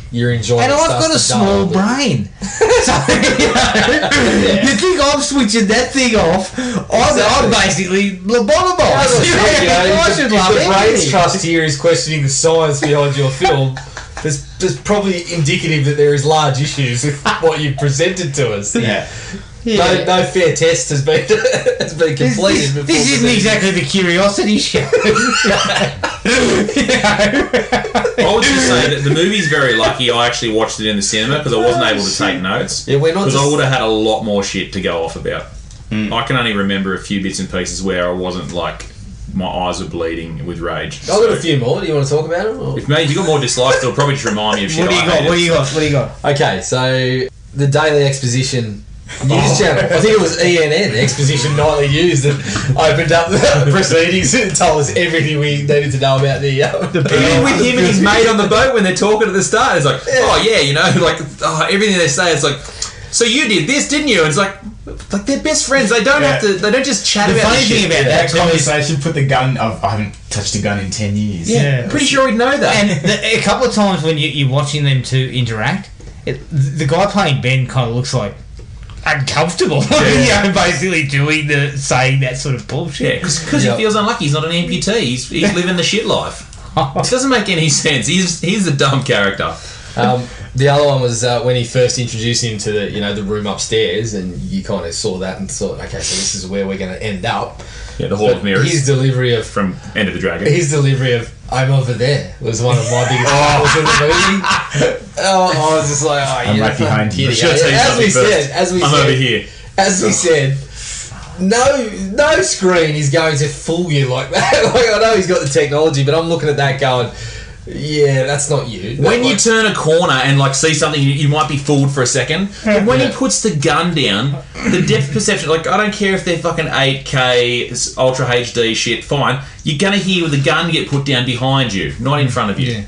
you're enjoying it. And I've got a small brain. So, you think I'm switching that thing off? I'm basically lobotomized. If the brain's trust here is questioning the science behind your film, there's probably indicative that there is large issues with what you've presented to us. Yeah. No fair test has been completed. This isn't exactly the curiosity show. I would just say that the movie's very lucky I actually watched it in the cinema because I wasn't able to take notes. Yeah, because I would have had a lot more shit to go off about. I can only remember a few bits and pieces where I wasn't like my eyes were bleeding with rage. I've got a few more. Do you want to talk about them? Or? If you got more dislikes, it'll probably just remind me of shit. What do you got? Okay, so the Daily Exposition news channel. I think it was ENN, Exposition Nightly News, that opened up the proceedings and told us everything we needed to know about the even with him and his mate on the boat when they're talking at the start, it's like, everything they say, it's like, so you did this, didn't you? And it's like they're best friends. They don't have to. They don't just chat about funny thing about that conversation. Put the gun. I haven't touched a gun in 10 years. Yeah, pretty sure he'd know that. And a couple of times when you're watching them two interact, the guy playing Ben kind of looks like uncomfortable. Basically saying that sort of bullshit. Yeah, because he feels unlucky. He's not an amputee. He's living the shit life. It doesn't make any sense. He's a dumb character. The other one was when he first introduced him to the room upstairs, and you kind of saw that and thought, okay, so this is where we're going to end up. Yeah, the Hall of Mirrors. His delivery of from End of the Dragon. His delivery of "I'm over there" was one of my biggest fails in the movie. I was just like, I'm right behind you. As we said, no screen is going to fool you like that. Like, I know he's got the technology, but I'm looking at that going, yeah, that's not you. When you turn a corner and see something, you might be fooled for a second. But when he puts the gun down, the depth perception, I don't care if they're fucking 8K, this Ultra HD shit, fine. You're going to hear the gun get put down behind you, not in front of you. Yeah.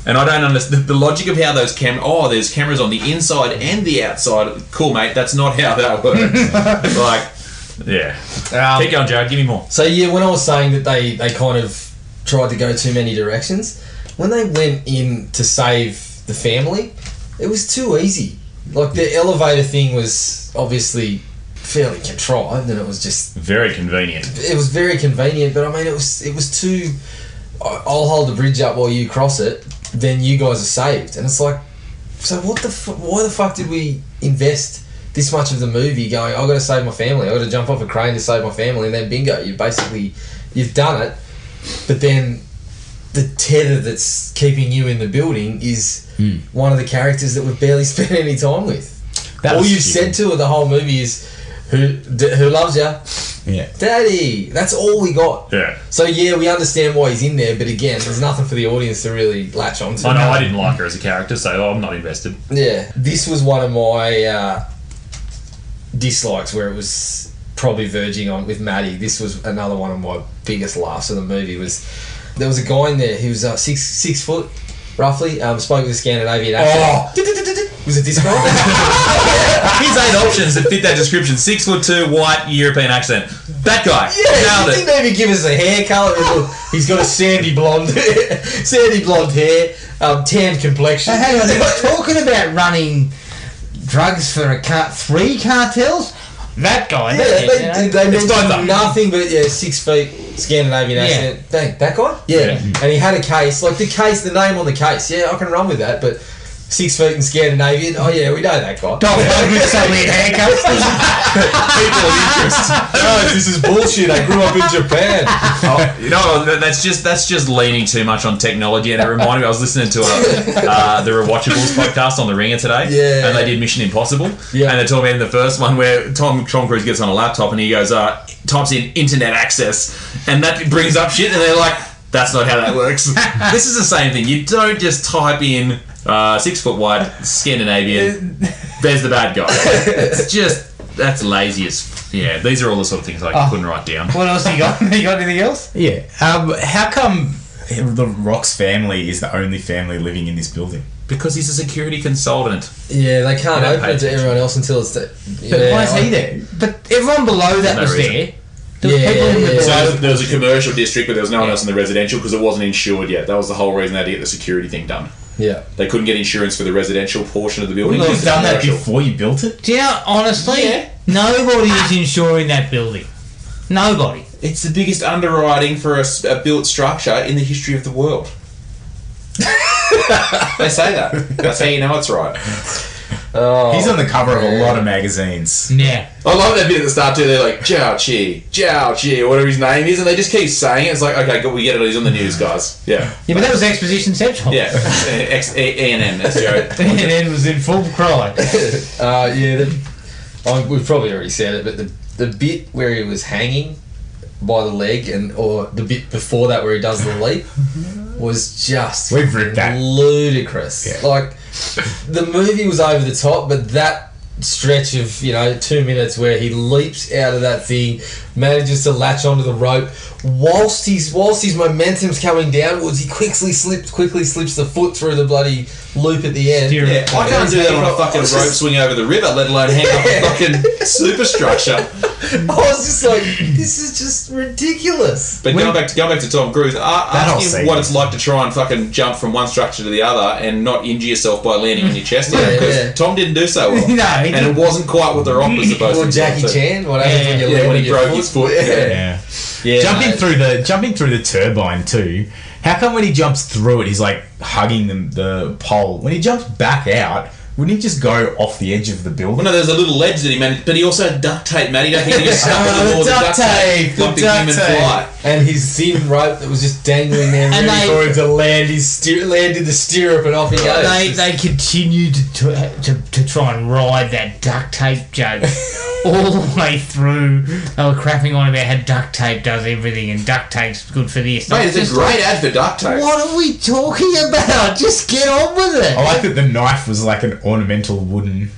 And I don't understand the logic of how those there's cameras on the inside and the outside. Cool, mate, that's not how that works. Keep going, Jared, give me more. So, when I was saying that they kind of tried to go too many directions, when they went in to save the family, it was too easy. Like, the elevator thing was obviously fairly contrived, and it was just very convenient. It was very convenient, but I mean, it was too. I'll hold the bridge up while you cross it. Then you guys are saved, and it's like, so what the? Why the fuck did we invest this much of the movie going? I've got to save my family. I've got to jump off a crane to save my family, and then bingo, you've done it. But then the tether that's keeping you in the building is one of the characters that we've barely spent any time with. All you've said to her the whole movie is, who loves you? Yeah. Daddy! That's all we got. Yeah. So, we understand why he's in there, but again, there's nothing for the audience to really latch on to. I know, I didn't like her as a character, so I'm not invested. Yeah. This was one of my dislikes where it was probably verging on with Maddie. This was another one of my biggest laughs of the movie. There was a guy in there, he was 6 foot, roughly, spoke with a Scandinavian accent. Was it this guy? Here's 8 options that fit that description. 6'2", white, European accent. That guy. Yeah, he didn't even give us a hair colour. He's got a sandy blonde hair, tan complexion. Hang on, they're talking about running drugs for 3 cartels? That guy. They mentioned nothing but 6 feet, Scandinavian accent. Dang, that guy? Yeah. And he had a case, the name on the case. Yeah, I can run with that, but 6 feet in Scandinavian. Oh yeah, we know that guy. With so many haircuts. People of interest. No, this is bullshit. I grew up in Japan. That's just leaning too much on technology. And it reminded me, I was listening to the Rewatchables podcast on The Ringer today. Yeah. And they did Mission Impossible. Yeah. And they're talking about in the first one where Tom Cruise gets on a laptop and he goes, types in internet access, and that brings up shit, and they're like, that's not how that works. This is the same thing. You don't just type in 6 foot wide Scandinavian, there's the bad guy. It's just, that's lazy as... Yeah, these are all the sort of things I couldn't write down. What else you got? You got anything else? Yeah. How come the Rock's family is the only family living in this building? Because he's a security consultant. Yeah, they can't open it to everyone else until it's... But why is he there? But everyone below that was there. So there was a commercial district, but there was no one else in the residential because it wasn't insured yet. That was the whole reason they had to get the security thing done. Yeah. They couldn't get insurance for the residential portion of the building. Well, you've done that before you built it? Do you know, honestly, nobody is insuring that building. Nobody. It's the biggest underwriting for a built structure in the history of the world. They say that. That's how you know it's right. Oh, He's on the cover of a lot of magazines. Yeah. I love that bit at the start too. They're like Jiao Chi, or whatever his name is, and they just keep saying it. It's like, okay, good, we get it. He's on the news, guys. Yeah. Yeah, but that was Exposition Central. Yeah. E&N. That's Joe. E&N was in full cry. We've probably already said it, but the bit where he was hanging by the leg, or the bit before that where he does the leap, was just We've ripped that. ludicrous. Yeah. Like, the movie was over the top, but that stretch of 2 minutes where he leaps out of that thing, manages to latch onto the rope whilst his momentum's coming downwards, he quickly slips the foot through the bloody loop at the end. Yeah, I can't do that on a fucking rope swing over the river, let alone hang off a fucking superstructure. I was just like, this is just ridiculous. But going back to Tom Cruise, ask him what it's like to try and fucking jump from one structure to the other and not injure yourself by landing on your chest. Because Tom didn't do so well. And it wasn't quite what The Rock was supposed to do. Or Jackie Chan, what happens when you land when on he your broke foot? his foot. Yeah, jumping through the turbine too. How come when he jumps through it, he's like hugging the pole? When he jumps back out, wouldn't he just go off the edge of the building? Well, no, there's a little ledge that he managed, but he also had duct tape, Matty. Don't think he was stuck to the wall. The duct tape, like the human fly. And his thin rope that was just dangling there And ready for him to land landed the stirrup and off he goes. They continued to try and ride that duct tape joke all the way through. They were crapping on about how duct tape does everything and duct tape's good for this. Mate, it's a great ad for duct tape. What are we talking about? Just get on with it. I like that the knife was like an ornamental wooden.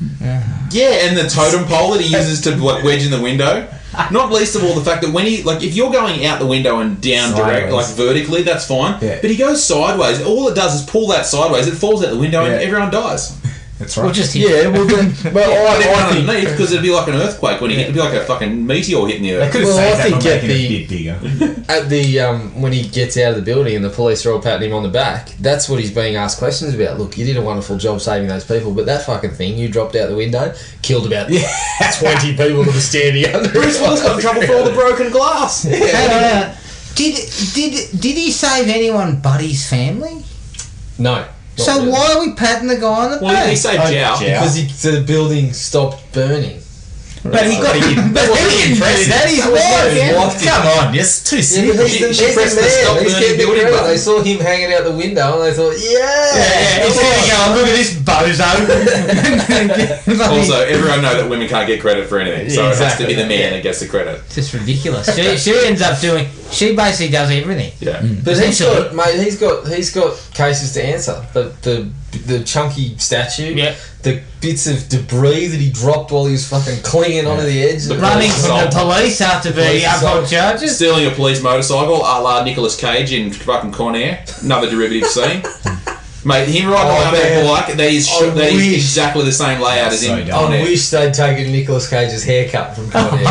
Yeah, and the totem pole that he uses to wedge in the window. Not least of all the fact that when he, like, if you're going out the window and down direct, like vertically, that's fine. Yeah. But he goes sideways. All it does is pull that sideways. It falls out the window and everyone dies. That's right. Well, just Yeah, well, I think underneath, because it'd be like an earthquake when it'd be like a fucking meteor hitting the They earth. could have Well, saved I that think by at making it the- a bit bigger. at the when he gets out of the building and the police are all patting him on the back, that's what he's being asked questions about. Look, you did a wonderful job saving those people, but that fucking thing you dropped out the window killed about 20 people that were standing under. Bruce Willis got in trouble for all the broken glass. Did he save anyone but his family? No. So why are we patting the guy on the Well, back? he saved Jiao. Because the building stopped burning. But he got it. But Very impressive. That is wife. Come on, it's too Yeah, simple. but he's She pressed the stop He's burning getting the building credit. button. They saw him hanging out the window and they thought, Instead of going, look at this bozo. Also, everyone know that women can't get credit for anything, so it has to be the man that gets the credit. It's just ridiculous. She ends up doing. She basically does everything. Yeah. But Essentially. he's got cases to answer. The chunky statue, Yeah. the bits of debris that he dropped while he was fucking clinging onto the edge, Running from the police after being up on charges. Stealing a police motorcycle, a la Nicolas Cage in fucking Con Air. Another derivative scene. Mate, him riding around that bike, that is exactly the same layout as in Con I Air. wish they'd taken Nicolas Cage's haircut from Con Air.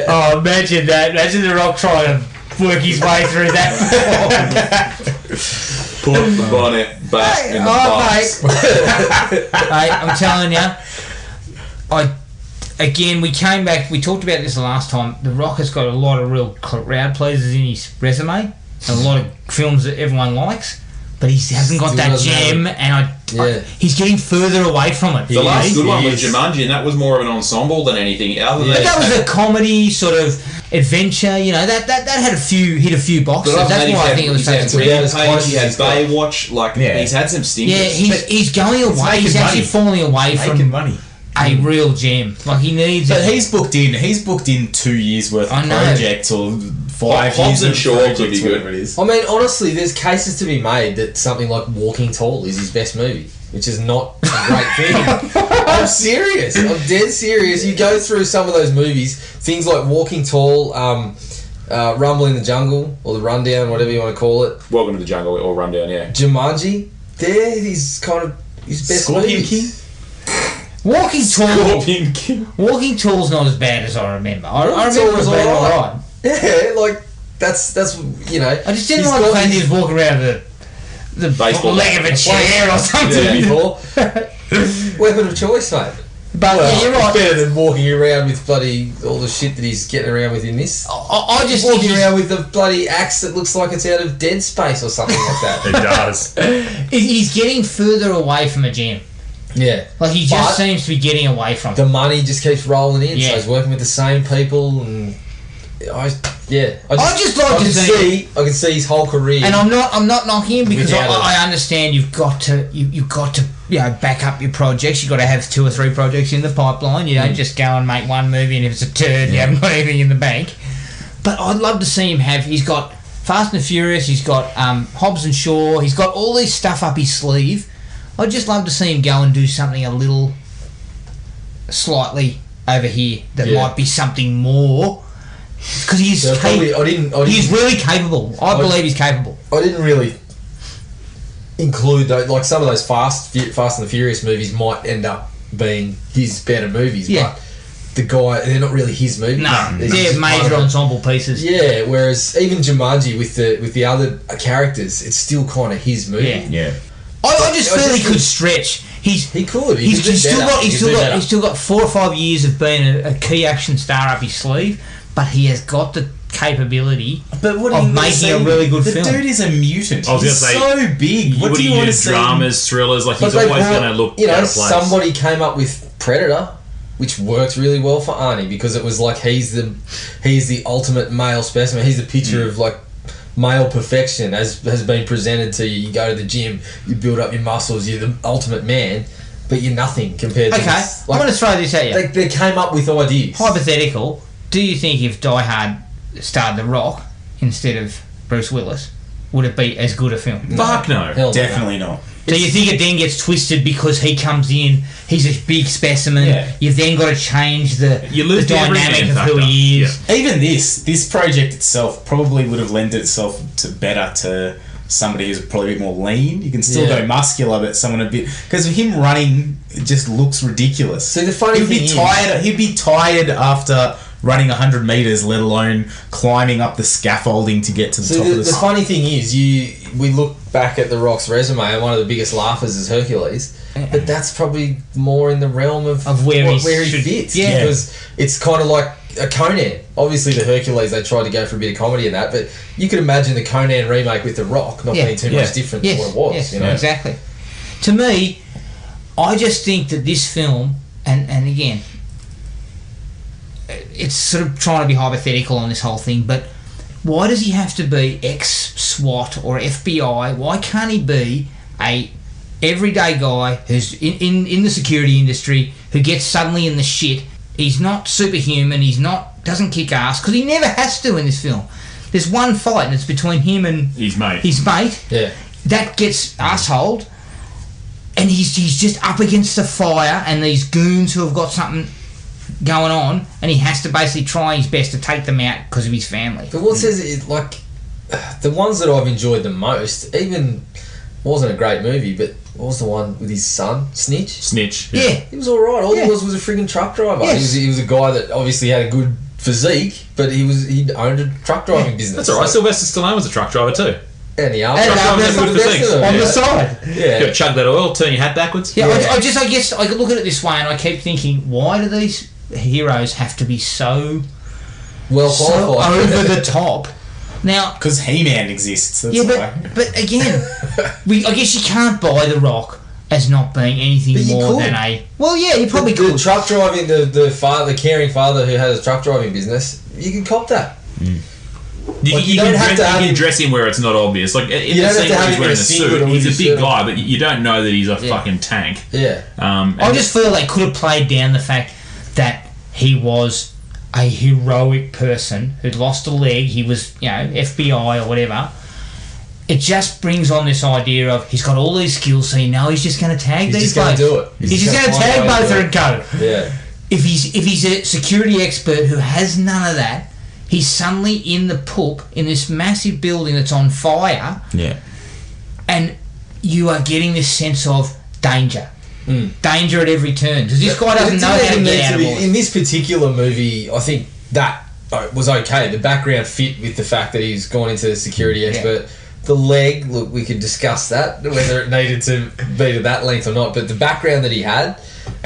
Oh, imagine that. Imagine The Rock trying to work his way through that. Put the bonnet back in the box. Hey, I'm telling you, we came back, we talked about this the last time. The Rock has got a lot of real crowd pleasers in his resume and a lot of films that everyone likes, but he hasn't got that gem, and he's getting further away from it. The last good one was Jumanji, and that was more of an ensemble than anything. Other than But that was a comedy sort of adventure, you know. That hit a few boxes. But that's why I think it was taken to He had Baywatch, Yeah. he's had some stinkers. Yeah, he's going away. He's actually falling away from money. a real gem. Like he needs. But he's booked in 2 years worth of projects or 5 years. Hobbs and of Shaw projects, could be good. whatever it is. I mean, honestly, there's cases to be made that something like Walking Tall is his best movie, which is not a great thing. I'm serious. I'm dead serious. You go through some of those movies, things like Walking Tall, Rumble in the Jungle, or The Rundown, whatever you want to call it. Welcome to the Jungle or Rundown, yeah. Jumanji, they're his kind of his best Scorpion movies. Walking Tall. Scorpion King. Walking Tall's not as bad as I remember. I remember it Tall's being alright. alright. Yeah, like that's you know. I just didn't he's like the got fact he his- was walking around the Baseball leg of a chair or something. before. Weapon of choice, mate. But yeah, you're right. It's better than walking around with bloody all the shit that he's getting around with in this. I just walking around with a bloody axe that looks like it's out of Dead Space or something like that. It does. He's getting further away from a gym. Yeah, like he just seems to be getting away from the money. Just keeps rolling in. Yeah. So he's working with the same people, and I can see his whole career. And I'm not knocking him because I understand you've got to back up your projects. You've got to have 2 or 3 projects in the pipeline. You don't just go and make one movie and if it's a turd, you haven't got anything in the bank. But I'd love to see him have. He's got Fast and Furious. He's got Hobbs and Shaw. He's got all this stuff up his sleeve. I'd just love to see him go and do something a little slightly over here that might be something more. Because he's he's really capable. I believe he's capable. I didn't really include those, like some of those Fast and the Furious movies might end up being his better movies, but the guy, they're not really his movies. No, they're major ensemble pieces. Yeah, whereas even Jumanji with the other characters, it's still kind of his movie. Yeah. I just feel he could stretch. He could. He's still got 4 or 5 years of being a key action star up his sleeve, but he has got the capability of making a really good film. The dude is a mutant. He's so big. What do you want to see? Dramas, thrillers, like he's always going to look out of place. Somebody came up with Predator, which worked really well for Arnie because it was like he's the ultimate male specimen. He's the picture of like male perfection as has been presented to you. You go to the gym, you build up your muscles, you're the ultimate man, but you're nothing compared to this. I'm going to throw this at you. They came up with ideas. Hypothetical, do you think if Die Hard starred The Rock instead of Bruce Willis, would it be as good a film? Fuck no. Definitely not. So you think it then gets twisted because he comes in, he's a big specimen, you've then got to change the dynamic of who he is. Yeah. Even this project itself probably would have lent itself better to somebody who's probably a bit more lean. You can still go muscular, but someone a bit... Because him running, it just looks ridiculous. See, the funny thing is... He'd be tired after running 100 metres, let alone climbing up the scaffolding to get to the top of the... The funny thing is, we look back at The Rock's resume, and one of the biggest laughers is Hercules, but that's probably more in the realm of where he fits. Yeah. Because it's kind of like a Conan. Obviously, the Hercules, they tried to go for a bit of comedy in that, but you could imagine the Conan remake with The Rock not being too much different than what it was. Yes, you know? Exactly. To me, I just think that this film, and again, it's sort of trying to be hypothetical on this whole thing, but why does he have to be ex-SWAT or FBI? Why can't he be a everyday guy who's in the security industry who gets suddenly in the shit? He's not superhuman. Doesn't kick ass because he never has to in this film. There's one fight and it's between him and his mate. Yeah, that gets assholed, and he's just up against the fire and these goons who have got something going on, and he has to basically try his best to take them out because of his family. But what says it, like the ones that I've enjoyed the most, even wasn't a great movie, but what was the one with his son, Snitch? Yeah, he was all right. All he was a frigging truck driver. Yes. He was a guy that obviously had a good physique, but he owned a truck driving business. That's all right. Sylvester Stallone was a truck driver too. And the on the side. Yeah. You got to chug that oil, turn your hat backwards. Yeah, I guess I could look at it this way, and I keep thinking, why do these heroes have to be so well qualified, over the top? Now, because He-Man exists. That's but again, I guess you can't buy The Rock as not being anything more than a. Well, yeah, you probably could. The truck driving, the caring father who has a truck driving business, you can cop that. You can dress him where it's not obvious. Like in the scene where he's wearing a suit, he's a big guy, but you don't know that he's a fucking tank. Yeah. I just feel they could have played down the fact that he was a heroic person who'd lost a leg. He was, FBI or whatever. It just brings on this idea of he's got all these skills, so he's just going to tag these blokes. He's just going to do it. He's just going to tag both and go. Yeah. If he's a security expert who has none of that, he's suddenly in the poop in this massive building that's on fire. Yeah. And you are getting this sense of danger. Danger at every turn. Because this guy doesn't know how to get out of it. In this particular movie, I think that was okay. The background fit with the fact that he's gone into the security expert. Yeah. The leg, we could discuss that, whether it needed to be to that length or not. But the background that he had,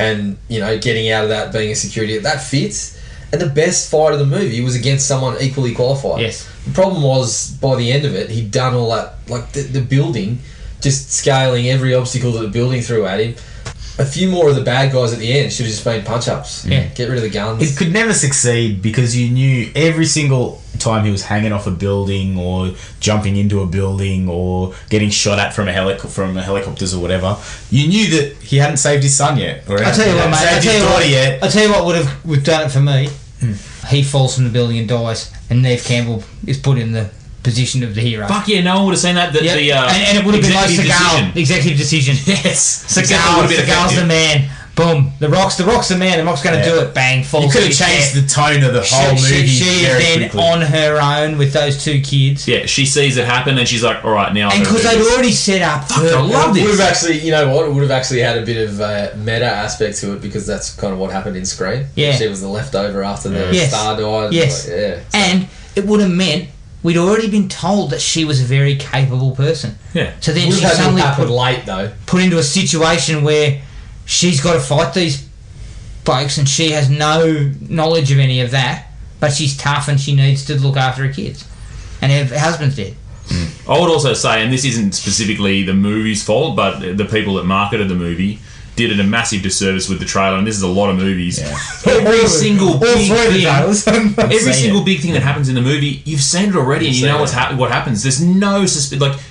and getting out of that, being a security, that fits. And the best fight of the movie was against someone equally qualified. Yes. The problem was, by the end of it, he'd done all that, like the building, just scaling every obstacle that the building threw at him. A few more of the bad guys at the end should have just been punch-ups. Yeah. Get rid of the guns. It could never succeed because you knew every single time he was hanging off a building or jumping into a building or getting shot at from helicopters or whatever, you knew that he hadn't saved his son yet. Or I'll tell you what, mate. I'll tell you what would have done it for me. He falls from the building and dies, and Neve Campbell is put in the position of the hero. Fuck yeah, no one would have seen that. And it would have been like Seagal. Executive decision. Yes. Seagal's the man. Boom. The Rock's the man. The Rock's going to do it. Bang. Falls. You could have changed the tone of the whole movie. She is then quickly on her own with those two kids. Yeah, she sees it happen and she's like, all right, now. And because they'd already set up. I love this. Would have actually, it would have actually had a bit of a meta aspect to it because that's kind of what happened in Scream. Yeah. She was the leftover after the star died. Yes. And it would have meant we'd already been told that she was a very capable person. Yeah. So then she suddenly put into a situation where she's got to fight these folks and she has no knowledge of any of that, but she's tough and she needs to look after her kids. And her husband's dead. I would also say, and this isn't specifically the movie's fault, but the people that marketed the movie did it a massive disservice with the trailer, and this is a lot of movies. Yeah. Every single big thing that happens in the movie, you've seen it already, and you know what happens. There's no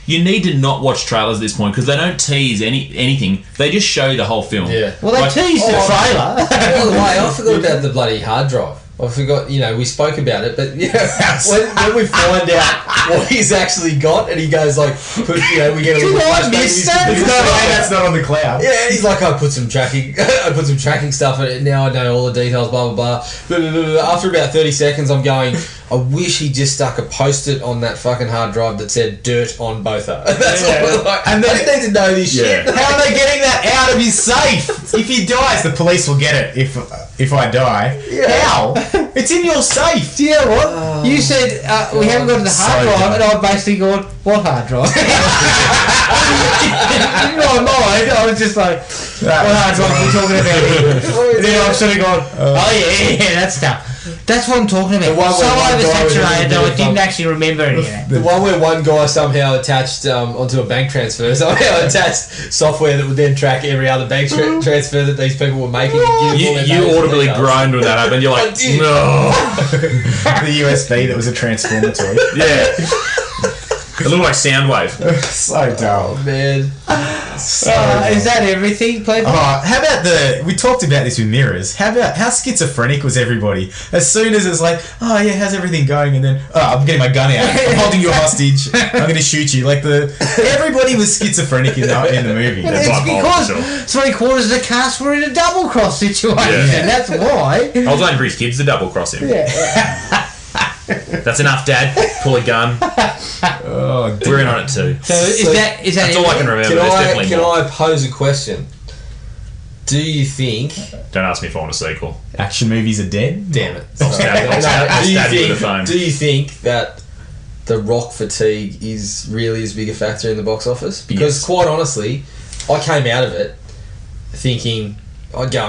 you need to not watch trailers at this point because they don't tease anything. They just show you the whole film. Yeah. Well, they tease the trailer. By the way, I forgot about the bloody hard drive. I forgot, we spoke about it, but when we find out what he's actually got, and he goes like, we get a little flashback. That's not on the cloud. Yeah, he's like, I put some tracking stuff in it. Now I know all the details. Blah blah blah. After about 30 seconds, I'm going, I wish he just stuck a post-it on that fucking hard drive that said "dirt on Botha." That's all. Like, and they need to know this shit. How are they getting that out of his safe? If he dies, the police will get it. If I die, how? It's in your safe. Do you know what? You said we haven't got to the hard drive, and I basically gone, what hard drive? In my mind, I was just like, what hard drive are we talking about here? And then I've sort of gone, yeah, that stuff. That's what I'm talking about. So oversaturated that I didn't actually remember any of that. The one where one guy somehow attached onto a bank transfer, somehow attached software that would then track every other bank transfer that these people were making. You audibly groaned when that happened. You're like, no. The USB that was a transformer toy. Yeah. It looked like Soundwave. So dull. Oh, man. Is that everything, people? How about we talked about this with mirrors. How about how schizophrenic was everybody? As soon as it's like, oh yeah, how's everything going? And then, I'm getting my gun out. I'm holding you hostage. I'm going to shoot you. Like everybody was schizophrenic in the movie. Well, it's because 3/4 of the cast were in a double cross situation. Yeah. That's why. I was waiting for his kids to double cross him. Yeah. That's enough, Dad. Pull a gun. We're in on it too. So is that that's all I can remember. Can I pose a question? Do you think? Don't ask me if I want a sequel. Action movies are dead. Damn it! I'll stab you with the phone. Do you think that the Rock fatigue is really as big a factor in the box office? Because quite honestly, I came out of it thinking I'd go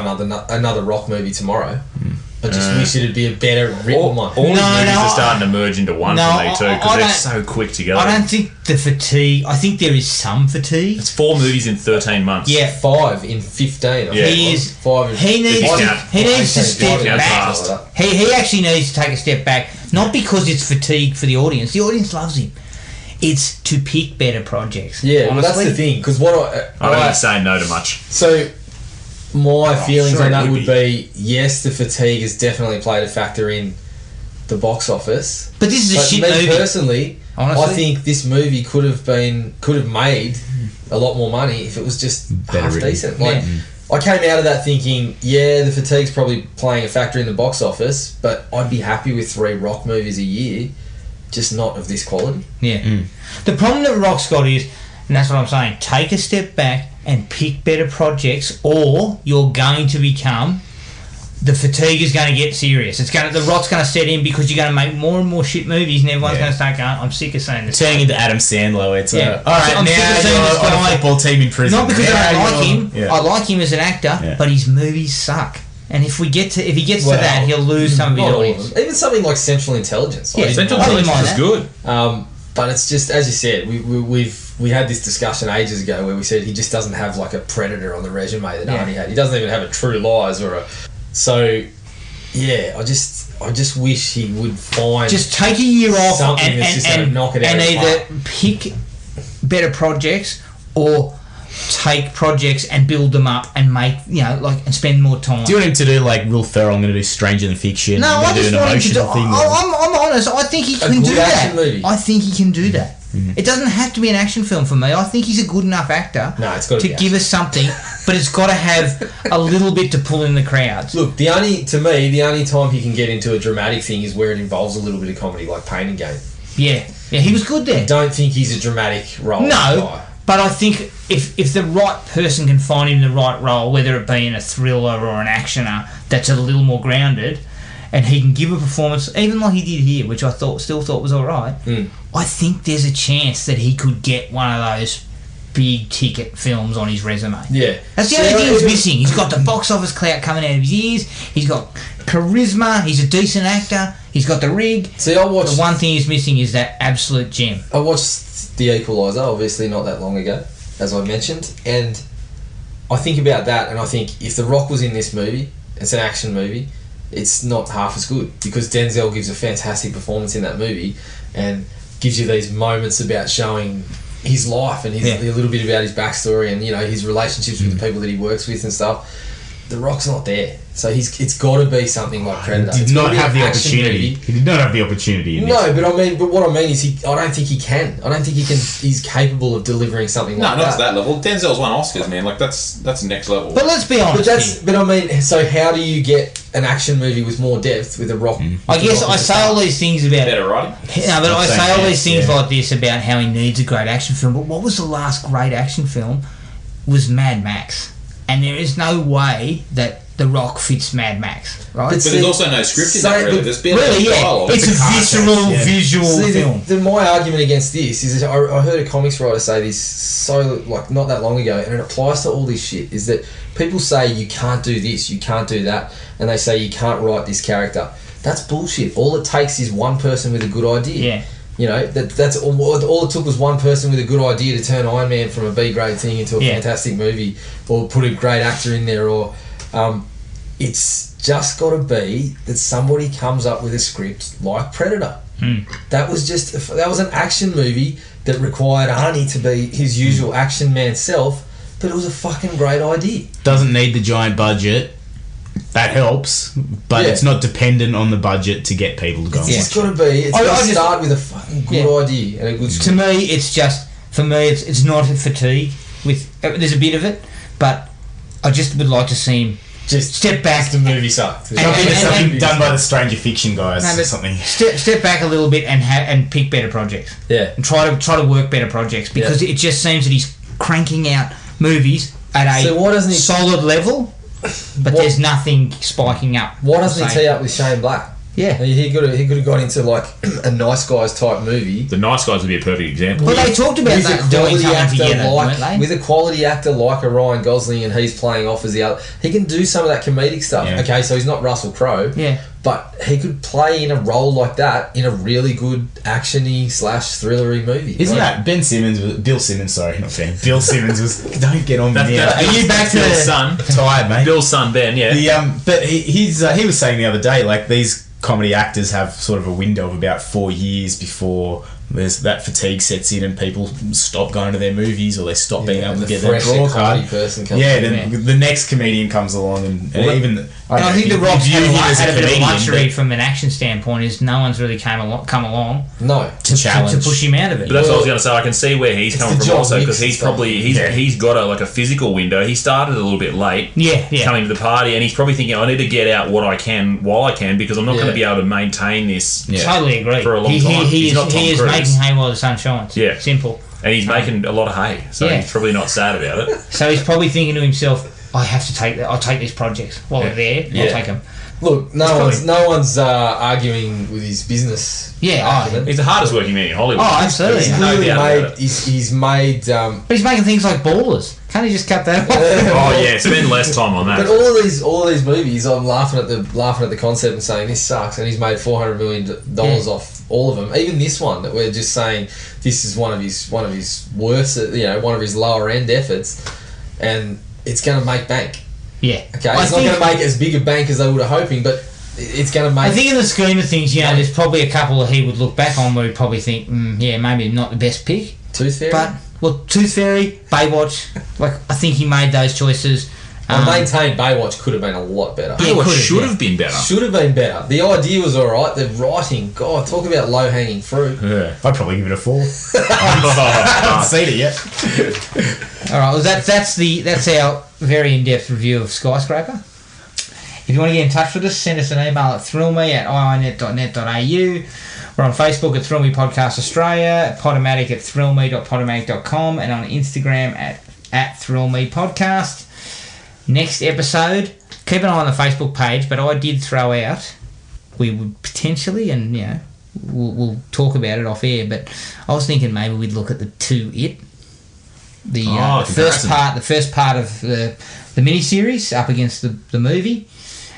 another Rock movie tomorrow. I just wish it'd be a better written one. All these movies are starting to merge into one for me too because they're so quick together. I don't think the fatigue. I think there is some fatigue. It's 4 movies in 13 months. Yeah, 5 in 15. Yeah, he is. 5. He needs to step back. He actually needs to take a step back, not because it's fatigue for the audience. The audience loves him. It's to pick better projects. Yeah, well, that's the thing. Because I don't think saying no to much. So. My feelings on that would be yes, the fatigue has definitely played a factor in the box office. But this is a shit movie. Personally, honestly, I think this movie could have made a lot more money if it was just half decent. Like I came out of that thinking, yeah, the fatigue's probably playing a factor in the box office, but I'd be happy with 3 Rock movies a year, just not of this quality. Yeah. The problem that Rock's got is, and that's what I'm saying, take a step back and pick better projects, or you're going to become the fatigue is going to get serious. The rot's going to set in because you're going to make more and more shit movies, and everyone's going to start going, I'm sick of saying this. Turning into Adam Sandler. It's all right, I'm now sick of seeing you're this on guy. a football team in prison. Not because I don't like him. Yeah. I like him as an actor, but his movies suck. And if he gets to that, he'll lose some of his audience. Even something like Central Intelligence. Yeah, Central Intelligence is good. But it's just, as you said, we had this discussion ages ago where we said he just doesn't have like a Predator on the resume that Arnie had. He doesn't even have a True Lies or a... So, yeah, I just wish he would find... Just take a year off something that's just going to knock it out and of the either park. pick better projects or take projects and build them up and make, and spend more time. Do you want him to do like Will Ferrell? I'm going to do Stranger Than Fiction. No, I just want him to do... I'm honest, I think he can do that. Movie. I think he can do that. It doesn't have to be an action film for me. I think he's a good enough actor to give us something, but it's got to have a little bit to pull in the crowds. Look, the only time he can get into a dramatic thing is where it involves a little bit of comedy, like Pain and Gain. Yeah, he was good there. I don't think he's a dramatic role. No, but I think if the right person can find him the right role, whether it be in a thriller or an actioner that's a little more grounded, and he can give a performance, even like he did here, which I still thought was all right, I think there's a chance that he could get one of those big ticket films on his resume. Yeah. That's the only thing he's missing. He's got the box office clout coming out of his ears. He's got charisma. He's a decent actor. He's got the rig. See, the one thing he's missing is that absolute gem. I watched The Equalizer, obviously not that long ago, as I mentioned, and I think about that, and I think if The Rock was in this movie, it's an action movie, it's not half as good, because Denzel gives a fantastic performance in that movie and gives you these moments about showing his life and a little bit about his backstory and his relationships with the people that he works with and stuff. The Rock's not there, so it's got to be something like Predator. He did not have the opportunity. He did not have the opportunity. In no, this. but what I mean is, I don't think he can. I don't think he can. He's capable of delivering something like that. No, not to that level. Denzel's won Oscars, man. Like that's next level. But let's be honest. But I mean, so how do you get an action movie with more depth with a Rock? I guess I say all these things about better writing. No, but I say all these things like this about how he needs a great action film. But what was the last great action film? Was Mad Max, and there is no way that The Rock fits Mad Max, right? But there's also no script in that, really. There's been dialogue. It's a visceral, visual film. My argument against this is that I heard a comics writer say this not that long ago, and it applies to all this shit, is that people say you can't do this, you can't do that, and they say you can't write this character. That's bullshit. All it takes is one person with a good idea. Yeah. That's all it took was one person with a good idea to turn Iron Man from a B-grade thing into a fantastic movie, or put a great actor in there, or... it's just got to be that somebody comes up with a script like Predator. That was an action movie that required Arnie to be his usual action man self, but it was a fucking great idea. Doesn't need the giant budget. That helps, but it's not dependent on the budget to get people to go and watch it. It's got to be. It's got to start with a fucking good idea and a good script. To me, it's not a fatigue. There's a bit of it, but I just would like to see him just step back. The movie sucked. Something done by the Stranger Fiction guys. No, something. Step back a little bit and pick better projects. Yeah. And try to work better projects, because it just seems that he's cranking out movies at a solid level, but there's nothing spiking up. Why doesn't he tee up with Shane Black? Yeah, he could have got into like a Nice Guys type movie. The Nice Guys would be a perfect example. Well, they talked about that doing something together, weren't they? With a quality actor like a Ryan Gosling, and he's playing off as the other. He can do some of that comedic stuff. Yeah. Okay, so he's not Russell Crowe. Yeah. But he could play in a role like that in a really good actiony / thrillery movie. Isn't that Bill Simmons? Sorry, not Ben. Bill Simmons was. Don't get on me. Are you back to Bill's son? Tired, mate. Bill's son, Ben. Yeah. But he was saying the other day, like, these comedy actors have sort of a window of about 4 years before there's that fatigue sets in and people stop going to their movies, or they stop being able to get their draw card. Then the next comedian comes along and I think The Rock's had a bit of luxury from an action standpoint, is no one's really come along to push him out of it. But that's what I was going to say. I can see where he's coming from also, because he's probably he's got a physical window. He started a little bit late coming to the party, and he's probably thinking, I need to get out what I can while I can, because I'm not going to be able to maintain this totally agree. For a long time. He is making hay while the sun shines. Yeah. Simple. And he's making a lot of hay, so he's probably not sad about it. So he's probably thinking to himself, I have to take that. I'll take these projects while they're there. I'll take them. Look, no one's arguing with his business. Yeah, he's the hardest working man in Hollywood. Oh, absolutely. He's made. But he's making things like Ballers. Can't he just cut that off? Spend less time on that. But all of these movies, I'm laughing at the concept and saying this sucks, and he's made $400 million off all of them. Even this one that we're just saying this is one of his worst, one of his lower end efforts, and it's going to make bank. Yeah. Okay. It's not going to make as big a bank as they were hoping, but it's going to make. I think in the scheme of things, there's probably a couple that he would look back on where he'd probably think, maybe not the best pick. Tooth Fairy. But Tooth Fairy, Baywatch, I think he made those choices. I maintain Baywatch could have been a lot better. Baywatch should have been better. Should have been better. The idea was alright. The writing, God, talk about low hanging fruit. Yeah, I'd probably give it a 4. I haven't seen it yet. All right, well that's our very in-depth review of Skyscraper. If you want to get in touch with us, send us an email at thrillme@iinet.net.au. We're on Facebook at Thrill Me Podcast Australia, Podomatic at thrillme.podomatic.com, and on Instagram at Thrill Me Podcast. Next episode, keep an eye on the Facebook page, but I did throw out, we would potentially, and we'll talk about it off air, but I was thinking maybe we'd look at the 2 It. The first part of the miniseries up against the movie,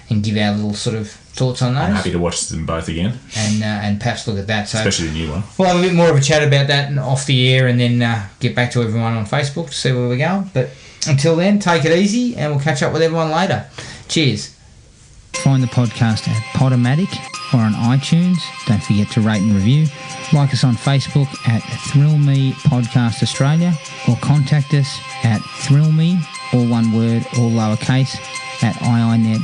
and give our little sort of thoughts on those. I'm happy to watch them both again, and perhaps look at that. So especially the new one. We'll have a bit more of a chat about that off the air, and then get back to everyone on Facebook to see where we're going. But until then, take it easy, and we'll catch up with everyone later. Cheers. Find the podcast at Podomatic or on iTunes. Don't forget to rate and review. Like us on Facebook at Thrill Me Podcast Australia, or contact us at thrillme, all one word, all lowercase, at iinet.net.au.